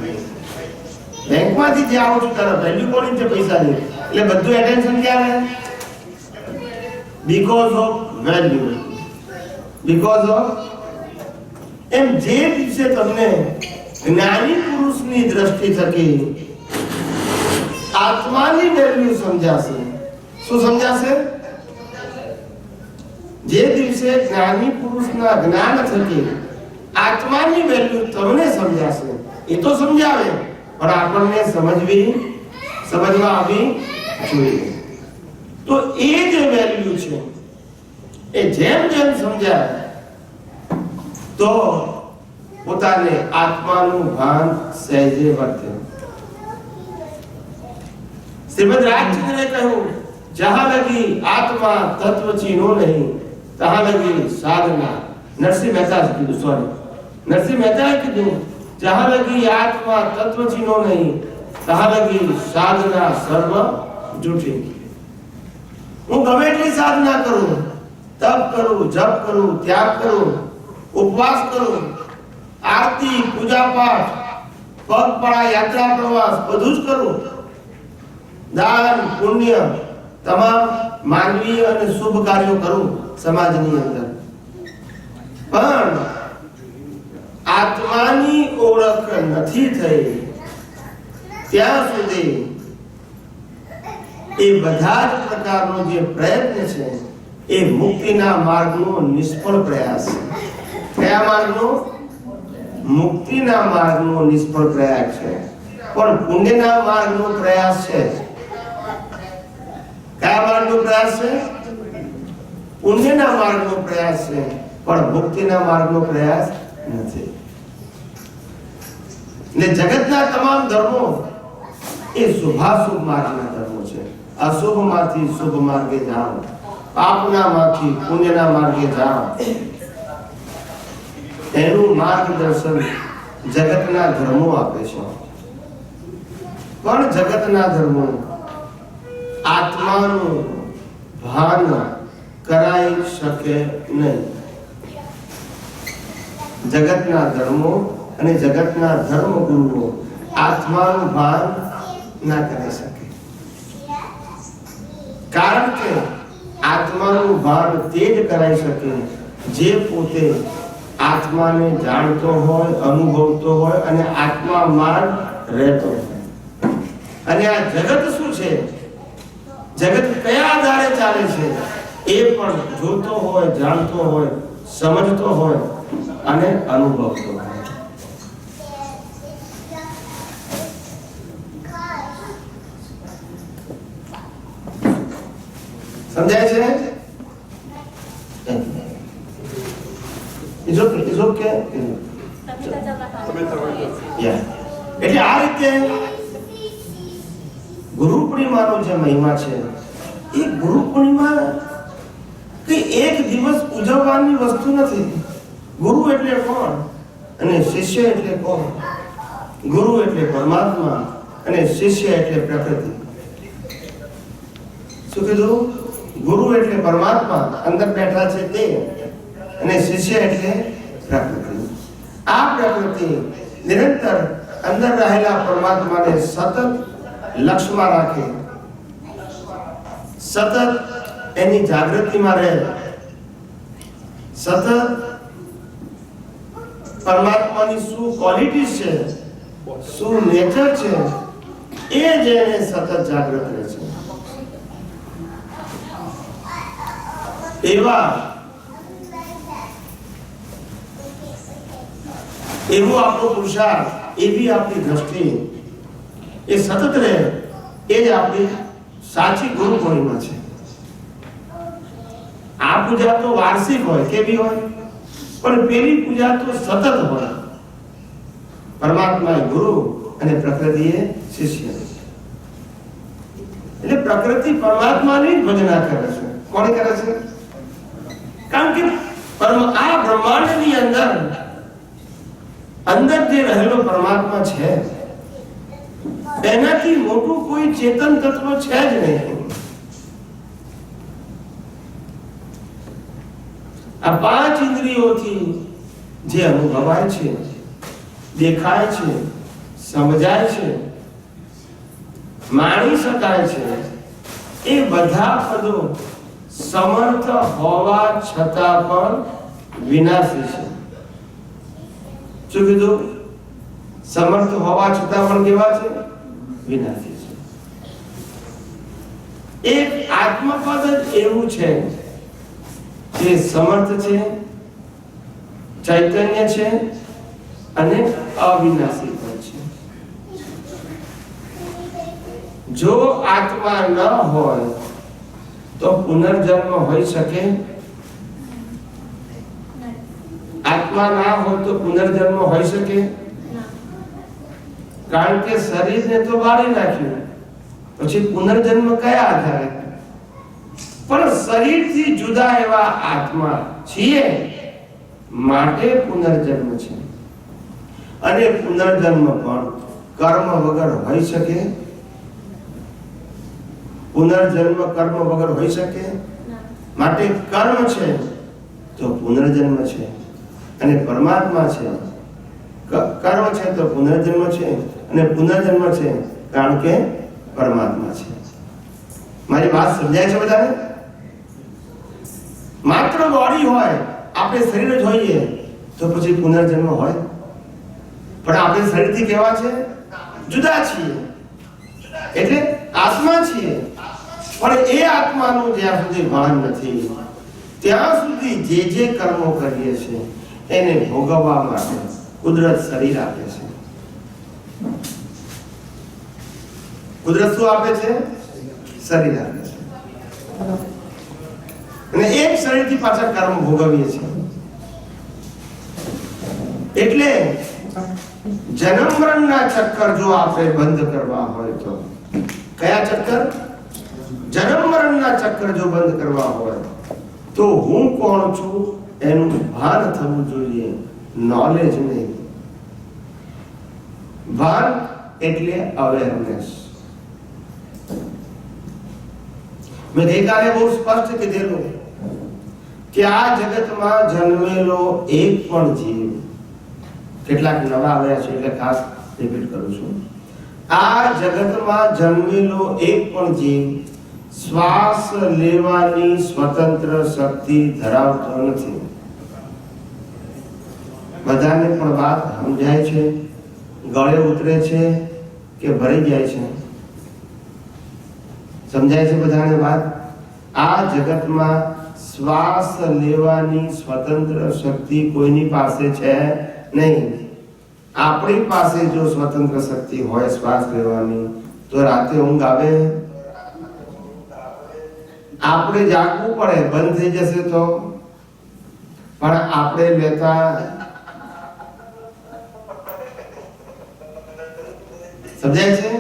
બેંકમાંથી જે આવો છો ત્યારે વેલ્યુ કોની છે? પૈસાની. એટલે બધું એટેન્શન ક્યાં રહે? Because of value. Because of. એમ જે દિવસે તમને જ્ઞાની પુરુષની દ્રષ્ટિ થકી આત્માની વેલ્યુ સમજાશે. શું સમજાશે? જે દિવસે જ્ઞાની પુરુષના જ્ઞાન થકી આત્માની વેલ્યુ તમને સમજાશે. એ તો સમજાવે પણ આપણને સમજવા આવી જોઈએ. તો એ જે વેલ્યુ છે એ જેમ સમજાય તો પોતાને આત્માનું ભાન સહેજે વર્તે. શ્રીમદ રાજચંદ્રે કહ્યું, જહાં લગી આત્મા તત્વ ચીનો નહીં તહાં લગી સાધના. નરસિંહ મહેતાએ કીધું જહાં લગી આત્મા તત્વ ચીનો નહીં તહાં લગી સાધના સર્વ જૂઠી. હું ગમે એટલી સાધના કરું, તપ કરું, જપ કરું, ત્યાગ કરું, ઉપવાસ કરું, આરતી, પૂજા પાઠ, પગપાળા યાત્રા, પ્રવાસ બધું જ કરું, દાન પુણ્ય તમામ માનવીય અને શુભ કાર્યો કરું સમાજની અંદર, પણ આત્માની ઓળખ નથી થઈ ત્યાં સુધી એ બધા જ પ્રકારનો જે પ્રયત્ન છે એ મુક્તિના માર્ગનો નિષ્ફળ પ્રયાસ છે. કયા માર્ગનો? મુક્તિના માર્ગનો નિષ્ફળ પ્રયાસ છે, પણ પુણ્યના માર્ગનો પ્રયાસ છે. કયા માર્ગનો પ્રયાસ છે? પુણ્યના માર્ગનો પ્રયાસ છે, પણ મુક્તિના માર્ગનો પ્રયાસ નથી. ને જગતના તમામ ધર્મો એ શુભાશુભ માર્ગના ધર્મો છે. અશુભમાંથી શુભ માર્ગે જાઓ, પાપનામાંથી પુણ્યના માર્ગે જાઓ, એનું માર્ગદર્શન જગતના ધર્મો આપે છે. પણ જગતના ધર્મો આત્માનું ભાન કરાઈ શકે નહીં. જગતના ધર્મો અને જગતના ધર્મ ગુરુઓ આત્માનું ભાન ના કરી શકે. કારણ કે આત્માનું ભાન તે જ કરાઈ શકે જે પોતે આત્માને જાણતો હોય, અનુભવતો હોય અને આત્મામાં રહેતો હોય. અને આ જગત શું છે, જગત કયા આધારે ચાલે છે એ પણ જોતો હોય, જાણતો હોય, સમજતો હોય અને અનુભવતો હોય. સમજાય છે? It's okay. It's okay. Yeah. એટલે આ રીતે ગુરુ પૂર્ણિમાનો જે મહિમા છે, એ ગુરુ પૂર્ણિમા કે એક દિવસ ઉજવવાની વસ્તુ નથી. ગુરુ એટલે કોણ અને શિષ્ય એટલે કોણ? ગુરુ એટલે પરમાત્મા અને શિષ્ય એટલે પ્રકૃતિ. શું કીધું? ગુરુ એટલે પરમાત્મા અંદર બેઠા છે તે, અને શિષ્ય એટલે પ્રકૃતિ. આ પ્રકૃતિ નિરંતર અંદર રહેલા પરમાત્માને સતત લક્ષ્યમાં રાખે, સતત એની જાગૃતિમાં રહે, સતત પરમાત્માની શું ક્વોલિટી છે, શું નેચર છે, એ જેને સતત જાગૃત રહે છે. એવો આપણો પુરુષાર્થ, એવી આપણી દ્રષ્ટિ એ સતત રહે, એ જ આપણી સાચી ગુરુ પૂર્ણિમા છે. આ પૂજા તો વાર્ષિક હોય, કેવી હોય, પણ પેલી પૂજા તો સતત હોય. પરમાત્મા એ ગુરુ અને પ્રકૃતિ એ શિષ્ય. એટલે પ્રકૃતિ પરમાત્માની જ ભજના કરે છે. કોણ કરે છે? કારણ કે આ બ્રહ્માંડની અંદર જે રહેલો પરમાત્મા છે, એનાથી મોટું કોઈ ચેતન તત્વ છે જ નહીં. આ પાંચ ઇન્દ્રિયોથી જે અનુભવાય છે, દેખાય છે, સમજાય છે, માણી શકાય છે, એ બધા પદો સમર્થ હોવા છતાં પણ વિનાશી છે. શું કીધું? સમર્થ હોવા છતાં પણ કેવા છે? વિનાશી છે. એક આત્મપદ જ એવું છે જે સમર્થ છે, ચૈતન્ય છે અને અવિનાશી પણ છે. જો આત્મા ન હોય તો પુનર્જન્મ હોઈ શકે? આત્મા ના હોય તો પુનર્જન્મ હોઈ શકે? કારણ કે શરીરને તો બાળી નાખ્યું, પછી પુનર્જન્મ કયા આધારે? પણ શરીરથી જુદા એવા આત્મા છીએ માટે પુનર્જન્મ છે. અને પુનર્જન્મ પણ કર્મ વગર હોઈ શકે? પુનર્જન્મ કર્મ વગર હોઈ શકે? માટે કર્મ છે તો પુનર્જન્મ છે, અને પરમાત્મા છે. કર્મ છે તો પુનર્જન્મ છે, અને પુનર્જન્મ છે કારણ કે પરમાત્મા છે. મારી વાત સમજાય છે બધાને? માત્ર બોડી હોય, આપણે શરીર જ હોઈએ તો પછી પુનર્જન્મ હોય? પણ આપણે શરીરથી કેવા છે? જુદા છીએ. એટલે આત્મા છીએ, પણ એ આત્માનું જ્યાં સુધી ભાન નથી ત્યાં સુધી જે કર્મો કરીએ છીએ એને ભોગવવા માટે કુદરત શરીર આપે છે. કુદરત શું આપે છે? શરીર આપે છે. અને એક શરીરથી પાછા કર્મ ભોગવીએ છીએ. એટલે જન્મ મરણના ચક્કર જો આપણે બંધ કરવા હોય તો કયા ચક્કર? જન્મ મરણના ચક્કર જો બંધ કરવા હોય તો હું કોણ છું એનું ભાન થવું જોઈએ, નોલેજ નહીં. ભાન એટલે અવેરનેસ. મેં ગઈકાલે બહુ સ્પષ્ટ કીધેલું કે આ જગતમાં જન્મેલો એક પણ જીવ, કેટલાક નવા આવ્યા છે એટલે ખાસ રિપીટ કરું છું, આ જગતમાં જન્મેલો એક પણ જીવ શ્વાસ લેવાની સ્વતંત્ર શક્તિ ધરાવતો નથી. બધાને પણ વાત સમજાય છે? ગળે ઉતરે છે કે ભરી જાય છે? સમજાય છે બધાને વાત? આ જગતમાં શ્વાસ લેવાની સ્વતંત્ર શક્તિ કોઈની પાસે છે નહીં. આપણી પાસે જો સ્વતંત્ર શક્તિ હોય શ્વાસ લેવાની તો રાતે ઊંઘ આવે? આપણે જાગવું પડે, બંધ થઈ જશે તો. પણ આપણે લેતા સમજાય છે?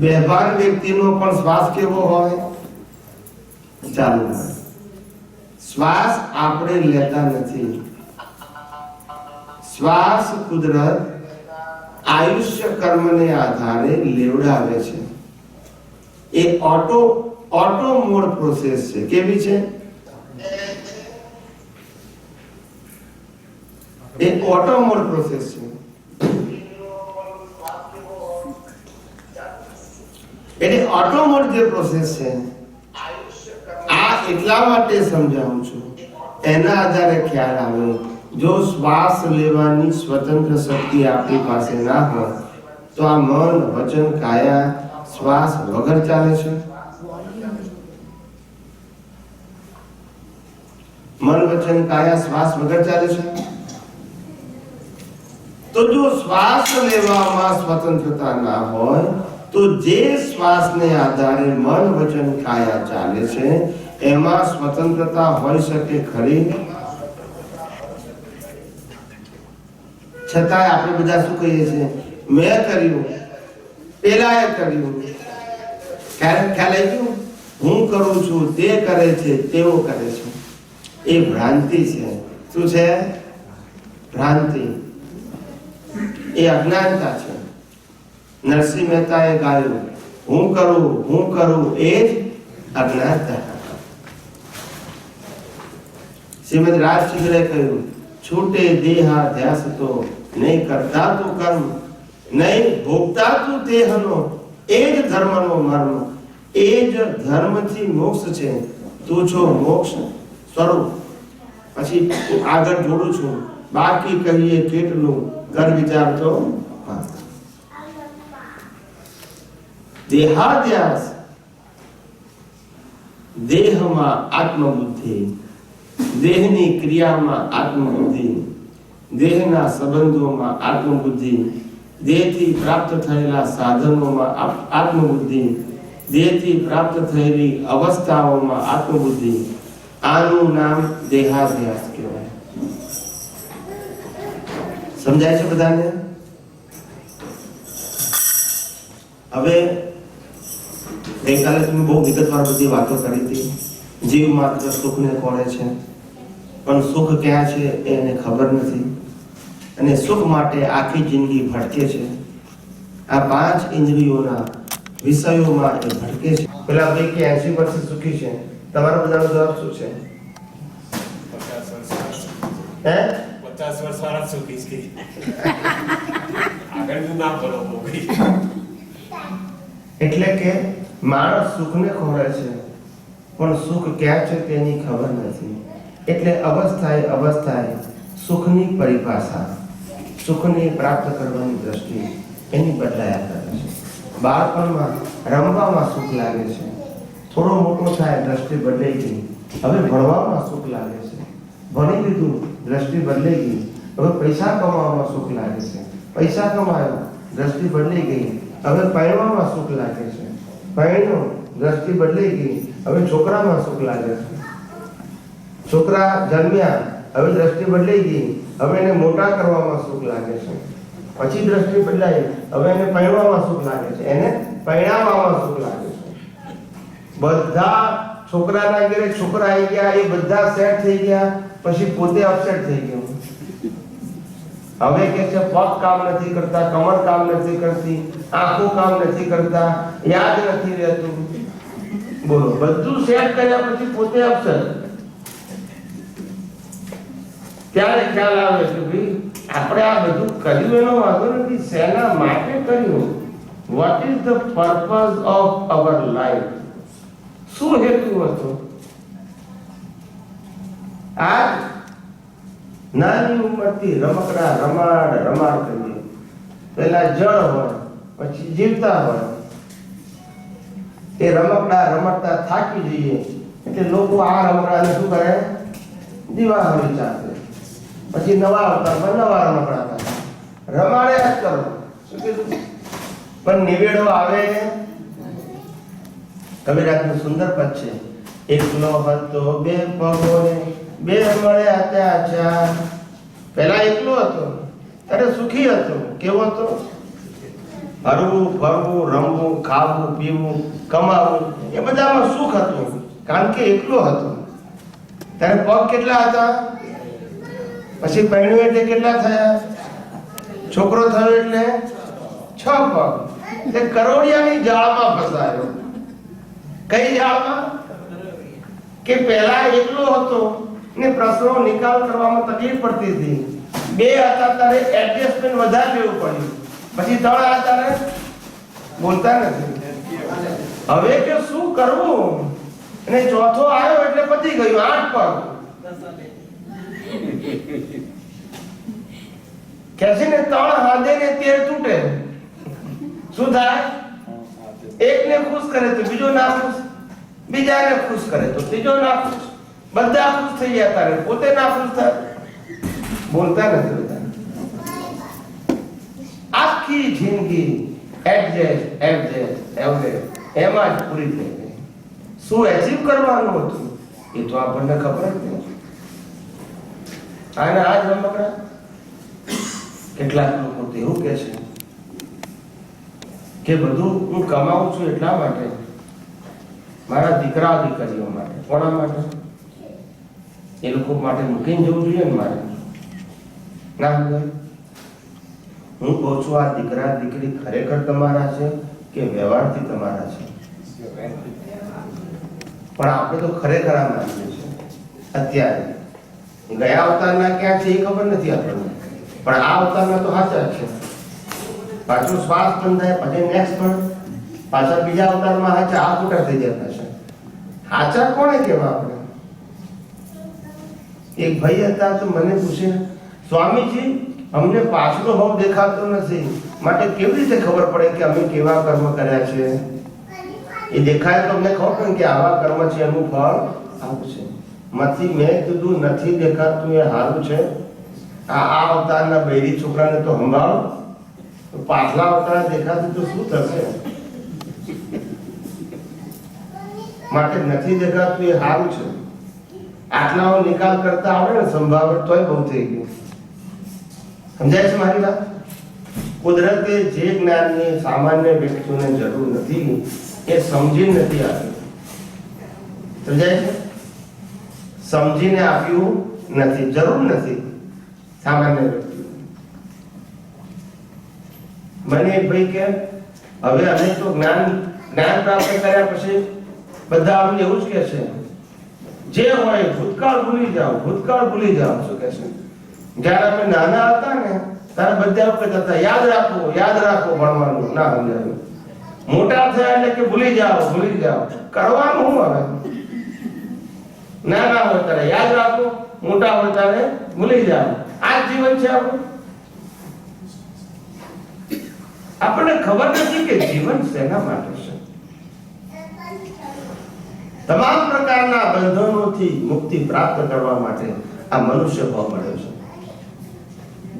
બેભાન વ્યક્તિનો પણ શ્વાસ કેવો હોય? ચાલુ હોય. શ્વાસ આપણે લેતા નથી. શ્વાસ કુદરત આયુષ્ય કર્મને આધારે લેવડાવે છે. એ ઓટો મોડ પ્રોસેસ છે. કેવી છે? એ ઓટો મોડ પ્રોસેસ છે. એટલે ઓટો મોડ જે પ્રોસેસ છે આ એટલા માટે સમજાવું છું, એના આધારે ખ્યાલ આવે. જો શ્વાસ લેવાની સ્વતંત્ર શક્તિ આપણી પાસે ના હોય તો આ મન, વચન, કાયા શ્વાસ વગર ચાલે છે. મન, વચન, કાયા શ્વાસ વગર ચાલે છે. તો જો શ્વાસ લેવામાં સ્વતંત્રતા ના હોય તો જે શ્વાસને આધારે મન, વચન, કાયા ચાલે છે એમાં સ્વતંત્રતા હોઈ શકે ખરી? છતાંય આપણે બધા શું કહીએ છીએ? મેં કર્યું, પેલાએ કર્યું. ખ્યાલ આવી ગયું? હું કરું છું, તે કરે છે, તેઓ કરે છે. એ ભ્રાંતિ છે. શું છે? ભ્રાંતિ. એ અજ્ઞાનતા છે. નરસિંહ મહેતાએ ગાયું, હું કરું એ જ અજ્ઞાનતા. શ્રીમદ રાજચંદ્રે કહ્યું, છૂટે દેહાધ્યાસ તો નહીં કરતા તું કર્મ, નહીં ભોગતા તું દેહનો, એ જ ધર્મનો મર્મ. એ જ ધર્મથી મોક્ષ છે. તું છો મોક્ષ સ્વરૂપ. પછી આગળ જોડું છું, બાકી કહીએ કેટલું, કર વિચાર તો દેહાધ્યાસ. દેહમાં આત્મબુદ્ધિ, દેહની ક્રિયામાં આત્મબુદ્ધિ, દેહના સંબંધોમાં આત્મબુદ્ધિ, દેહથી પ્રાપ્ત થયેલા સાધનોમાં આત્મબુદ્ધિ, દેહથી પ્રાપ્ત થયેલી અવસ્થાઓમાં આત્મબુદ્ધિ. આનું નામ દેહાધ્યાસ કહેવાય. સમજાય છે બધાને? હવે ગઈકાલે તમે બહુ વિગતવાર બધી વાતો કરી હતી. જીવ માત્ર સુખને કોણે છે, પણ સુખ ક્યાં છે એને ખબર નથી અને સુખ માટે આખી જિંદગી ભટકે છે. આ 5 ઇન્દ્રિયોના વિષયોમાં એ ભટકે છે. પેલા ભાઈ કે 80 વર્ષ સુખી છે, તમારો બધાનો જવાબ શું છે? 50 વર્ષ વાળા સુખી છે. આગળનું ના બોલો મોગી. એટલે કે માણસ સુખને ખોરે છે પણ સુખ ક્યાં છે તેની ખબર નથી. એટલે અવસ્થાએ સુખની પરિભાષા, સુખને પ્રાપ્ત કરવાની દ્રષ્ટિ એની બદલાયા કરે છે. બાળપણમાં રમવામાં સુખ લાગે છે, થોડો મોટો થાય દ્રષ્ટિ બદલાઈ ગઈ, હવે ભણવામાં સુખ લાગે છે, ભણી લીધું દ્રષ્ટિ બદલાઈ ગઈ, હવે પૈસા કમાવામાં સુખ લાગે છે, પૈસા કમાયો દ્રષ્ટિ બદલાઈ ગઈ, હવે પરણવામાં સુખ લાગે છે, પરણ્યો દ્રષ્ટિ બદલાઈ ગઈ, હવે છોકરામાં સુખ લાગે છે, છોકરા જન્મ્યા હવે દ્રષ્ટિ બદલાઈ ગઈ, હવે એને મોટા કરવામાં સુખ લાગે છે. પછી દ્રષ્ટિ બદલાય. હવે એને પરણવામાં સુખ લાગે છે, એને પરણાવવામાં સુખ લાગે છે. બધા છોકરાના ઘરે છોકરા આવી ગયા, એ બધા સેટ થઈ ગયા, પછી પોતે અપસેટ થઈ ગયો. હવે કે છે પગ કામ નથી કરતા, કમર કામ નથી કરતી, આંખો કામ નથી કરતા, યાદ નથી રહેતું. બોલો, બધું સેટ કર્યા પછી પોતે અપસેટ. ત્યારે ખ્યાલ આવે કે ભાઈ આપણે આ બધું કર્યું એનો વાંધો નથી, શેના માટે કર્યું? What is the purpose of our life? શું હેતુ હતો? આજ નાની ઉંમરથી રમકડા રમાડ કરીએ. પહેલા જળ હોય, પછી જીવતા હોય. એ રમકડા રમતતા થાકી જઈએ એટલે લોકો આ રમકડાને શું કરે? દિવાળી ચાલે. પછી નવા અવતારમાં નવા રમકડા થાય, રમાડ્યા જ કરો. શું કીધું? પણ નિવેડો આવે. કવિરાજનું સુંદર પદ છે, એકલો હતો બે પગોને, બે મળ્યા ત્યાં ચાર. પહેલા એકલો હતો ત્યારે સુખી હતો. કેવો હતો? હરવું ફરવું, રમવું, ખાવું, પીવું, કમાવું, એ બધામાં સુખ હતું, કારણ કે એકલો હતો. ત્યારે પગ કેટલા હતા? પછી પરણ્યો એટલે કેટલા થયા? છોકરો થયો એટલે 6 પગ. તે કરોડિયાની જાળમાં ફસાયો. કઈ જાળમાં? કે પહેલા એકલો હતો ને પ્રશ્નો નિકાલ કરવામાં તકલીફ પડતી હતી. 2 હતા ત્યારે એડજસ્ટમેન્ટ વધારે લેવું પડ્યું. પછી 3 હતા ત્યારે બોલતા નથી. હવે કે શું કરવું? અને ચોથો આવ્યો એટલે પતી ગયું. 8 પગ. કેસી ને 3 હાથે ને 13 તૂટે. શું થાય? એકને ખુશ કરે તો બીજો ના ખુશ, બીજાને ખુશ કરે તો ત્રીજો ના ખુશ. બધા ખુશ થઈ ગયા તારે પોતે ના ખુશ થાય. બોલતા નથી બધા. આખી જિંદગી એડજસ્ટ એમાં જ પૂરી થઈ ગઈ. શું એચીવ કરવાનું હતું એ તો આપણને ખબર જ નથી. આને આજ રમકડા. કેટલાક લોકો તો એવું કે છે કે બધું હું કમાઉં છું એટલા માટે, મારા દીકરા દીકરીઓ માટે. કોના માટે? એ લોકો માટે મૂકીને જવું જોઈએ ને મારે? ના હું કહું છું આ દીકરા દીકરી ખરેખર તમારા છે કે વ્યવહારથી તમારા છે? પણ આપણે તો ખરેખર આ માનીએ છીએ. અત્યારે ગયા અવતારના ક્યાં છે એ ખબર નથી આપણને, પણ આ અવતારના તો સાચા છે. પાછું શ્વાસ બંધ થાય પછી નેક્સ્ટ પણ પાછા બીજા અવતારમાં હાચા આ ખોટા થઈ જતા છે. હાચા કોને કહેવા આપણે? એક ભાઈ હતા તો મને પૂછે, સ્વામીજી અમને પાછલો ભાવ દેખાતો નથી, માટે કેવી રીતે ખબર પડે કે અમે કેવા કર્મ કર્યા છે? એ દેખાય તો અમને ખબર પડે કે આવા કર્મ છે એનું ફળ આવું છે. માંથી મેં કીધું નથી દેખાતું એ સારું છે. આ અવતારના બૈરી છોકરાને તો સંભાળો, પાછલા અવતાર દેખાતું તો શું થશે? માટે નથી દેખાતું એ સારું છે. આટલાનો નિકાલ કરતા આવડે ને સંભાવના તોય બહુ થઈ ગયું. સમજાય છે મારી વાત? કુદરતે જે જ્ઞાનની સામાન્ય વ્યક્તિઓને જરૂર નથી એ સમજી નથી આપ્યું. સમજાય છે? સમજીને આપ્યું નથી, જરૂર નથી સામાન્ય વ્યક્તિઓ. મને એક ભાઈ કે હવે અમે તો જ્ઞાન પ્રાપ્ત કર્યા પછી બધા અમને એવું જ કે છે, જે હોય ભૂતકાળ ભૂલી જાઓ, ભૂતકાળ ભૂલી જાઓ. શું કે છે? જ્યારે અમે નાના હતા ને ત્યારે બધા એવું કહેતા હતા યાદ રાખો ભણવાનું. ના સમજાયું. મોટા થયા એટલે કે ભૂલી જાઓ. કરવાનું શું હવે? નાના હોય ત્યારે યાદ રાખો, મોટા હોય ત્યારે ભૂલી જાઓ. આ જ જીવન છે આપણું. આપણને ખબર નથી કે જીવન શેના માટે છે. તમામ પ્રકારના બંધનોથી મુક્તિ પ્રાપ્ત કરવા માટે આ મનુષ્ય ભાવ મળ્યો છે.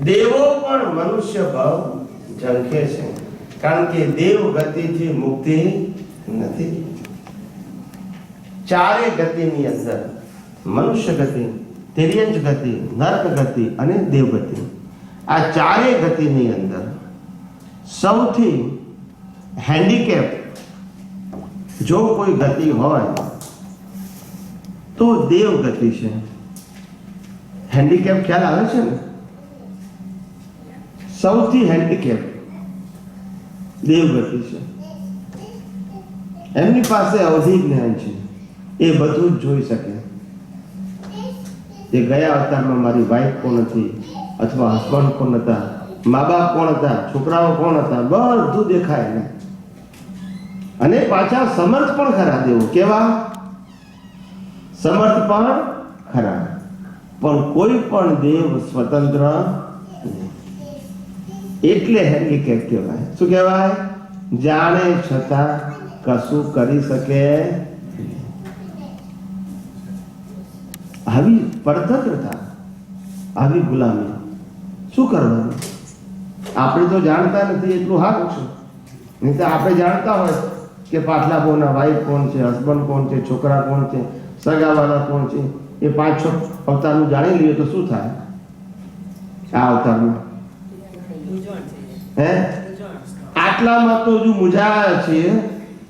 દેવો પણ મનુષ્ય ભાવ ઝંખે છે, કારણ કે દેવ ગતિથી મુક્તિ નથી. ચારે ગતિની અંદર મનુષ્ય ગતિ, તિર્યંચ ગતિ, નર્ક ગતિ અને દેવ ગતિ, આ ચારેય ગતિની અંદર સૌથી હેન્ડીકેપ જો કોઈ ગતિ હોય તો દેવ ગતિ છે. હેન્ડીકેપ ખ્યાલ આવે છે ને? સૌથી હેન્ડીકેપ દેવ ગતિ છે. એમની પાસે અવધિ જ્ઞાન છે, એ બધું જ જોઈ શકે. એ ગયા અવતારમાં મારી વાઈફ કોણ હતી, અથવા હસબન્ડ કોણ હતા, મા બાપ કોણ હતા, છોકરાઓ કોણ હતા, બધું દેખાય ને. અને પાછા સમર્થ પણ ખરા દેવો. કેવા? સમર્થ પણ ખરા. પણ કોઈ પણ દેવ સ્વતંત્ર નહીં. એટલે હેન્ડીકેપ કહેવાય. શું કહેવાય? જાણે છતાં કશું કરી શકે. આવી પરતંત્રતા, આવી ગુલામી શું કરવાનું? આપણે તો જાણતા નથી એટલું સારું છે. નહીં તો આપણે જાણતા હોય કે પાછલા બહુના વાઈફ કોણ છે, હસબન્ડ કોણ છે, છોકરા કોણ છે, સગાવાળા કોણ છે, એ 5-6 અવતારનું જાણી લઈએ તો શું થાય? આ અવતારમાં હે આટલામાં તો હજુ મૂંઝાયા છીએ,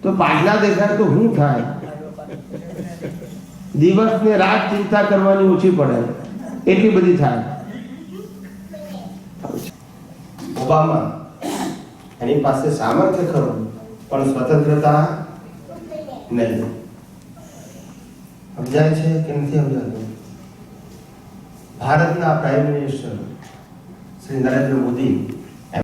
તો પાછલા દેખાય તો શું થાય? દિવસ ને રાત ચિંતા કરવાની ઓછી પડે, એટલી બધી થાય. ઓબામા એની પાસે સામર્થ્ય ખરું, પણ સ્વતંત્રતા નહીં. સમજાય છે કે નથી સમજાતું? ભારતના પ્રાઇમ મિનિસ્ટર શ્રી નરેન્દ્ર મોદી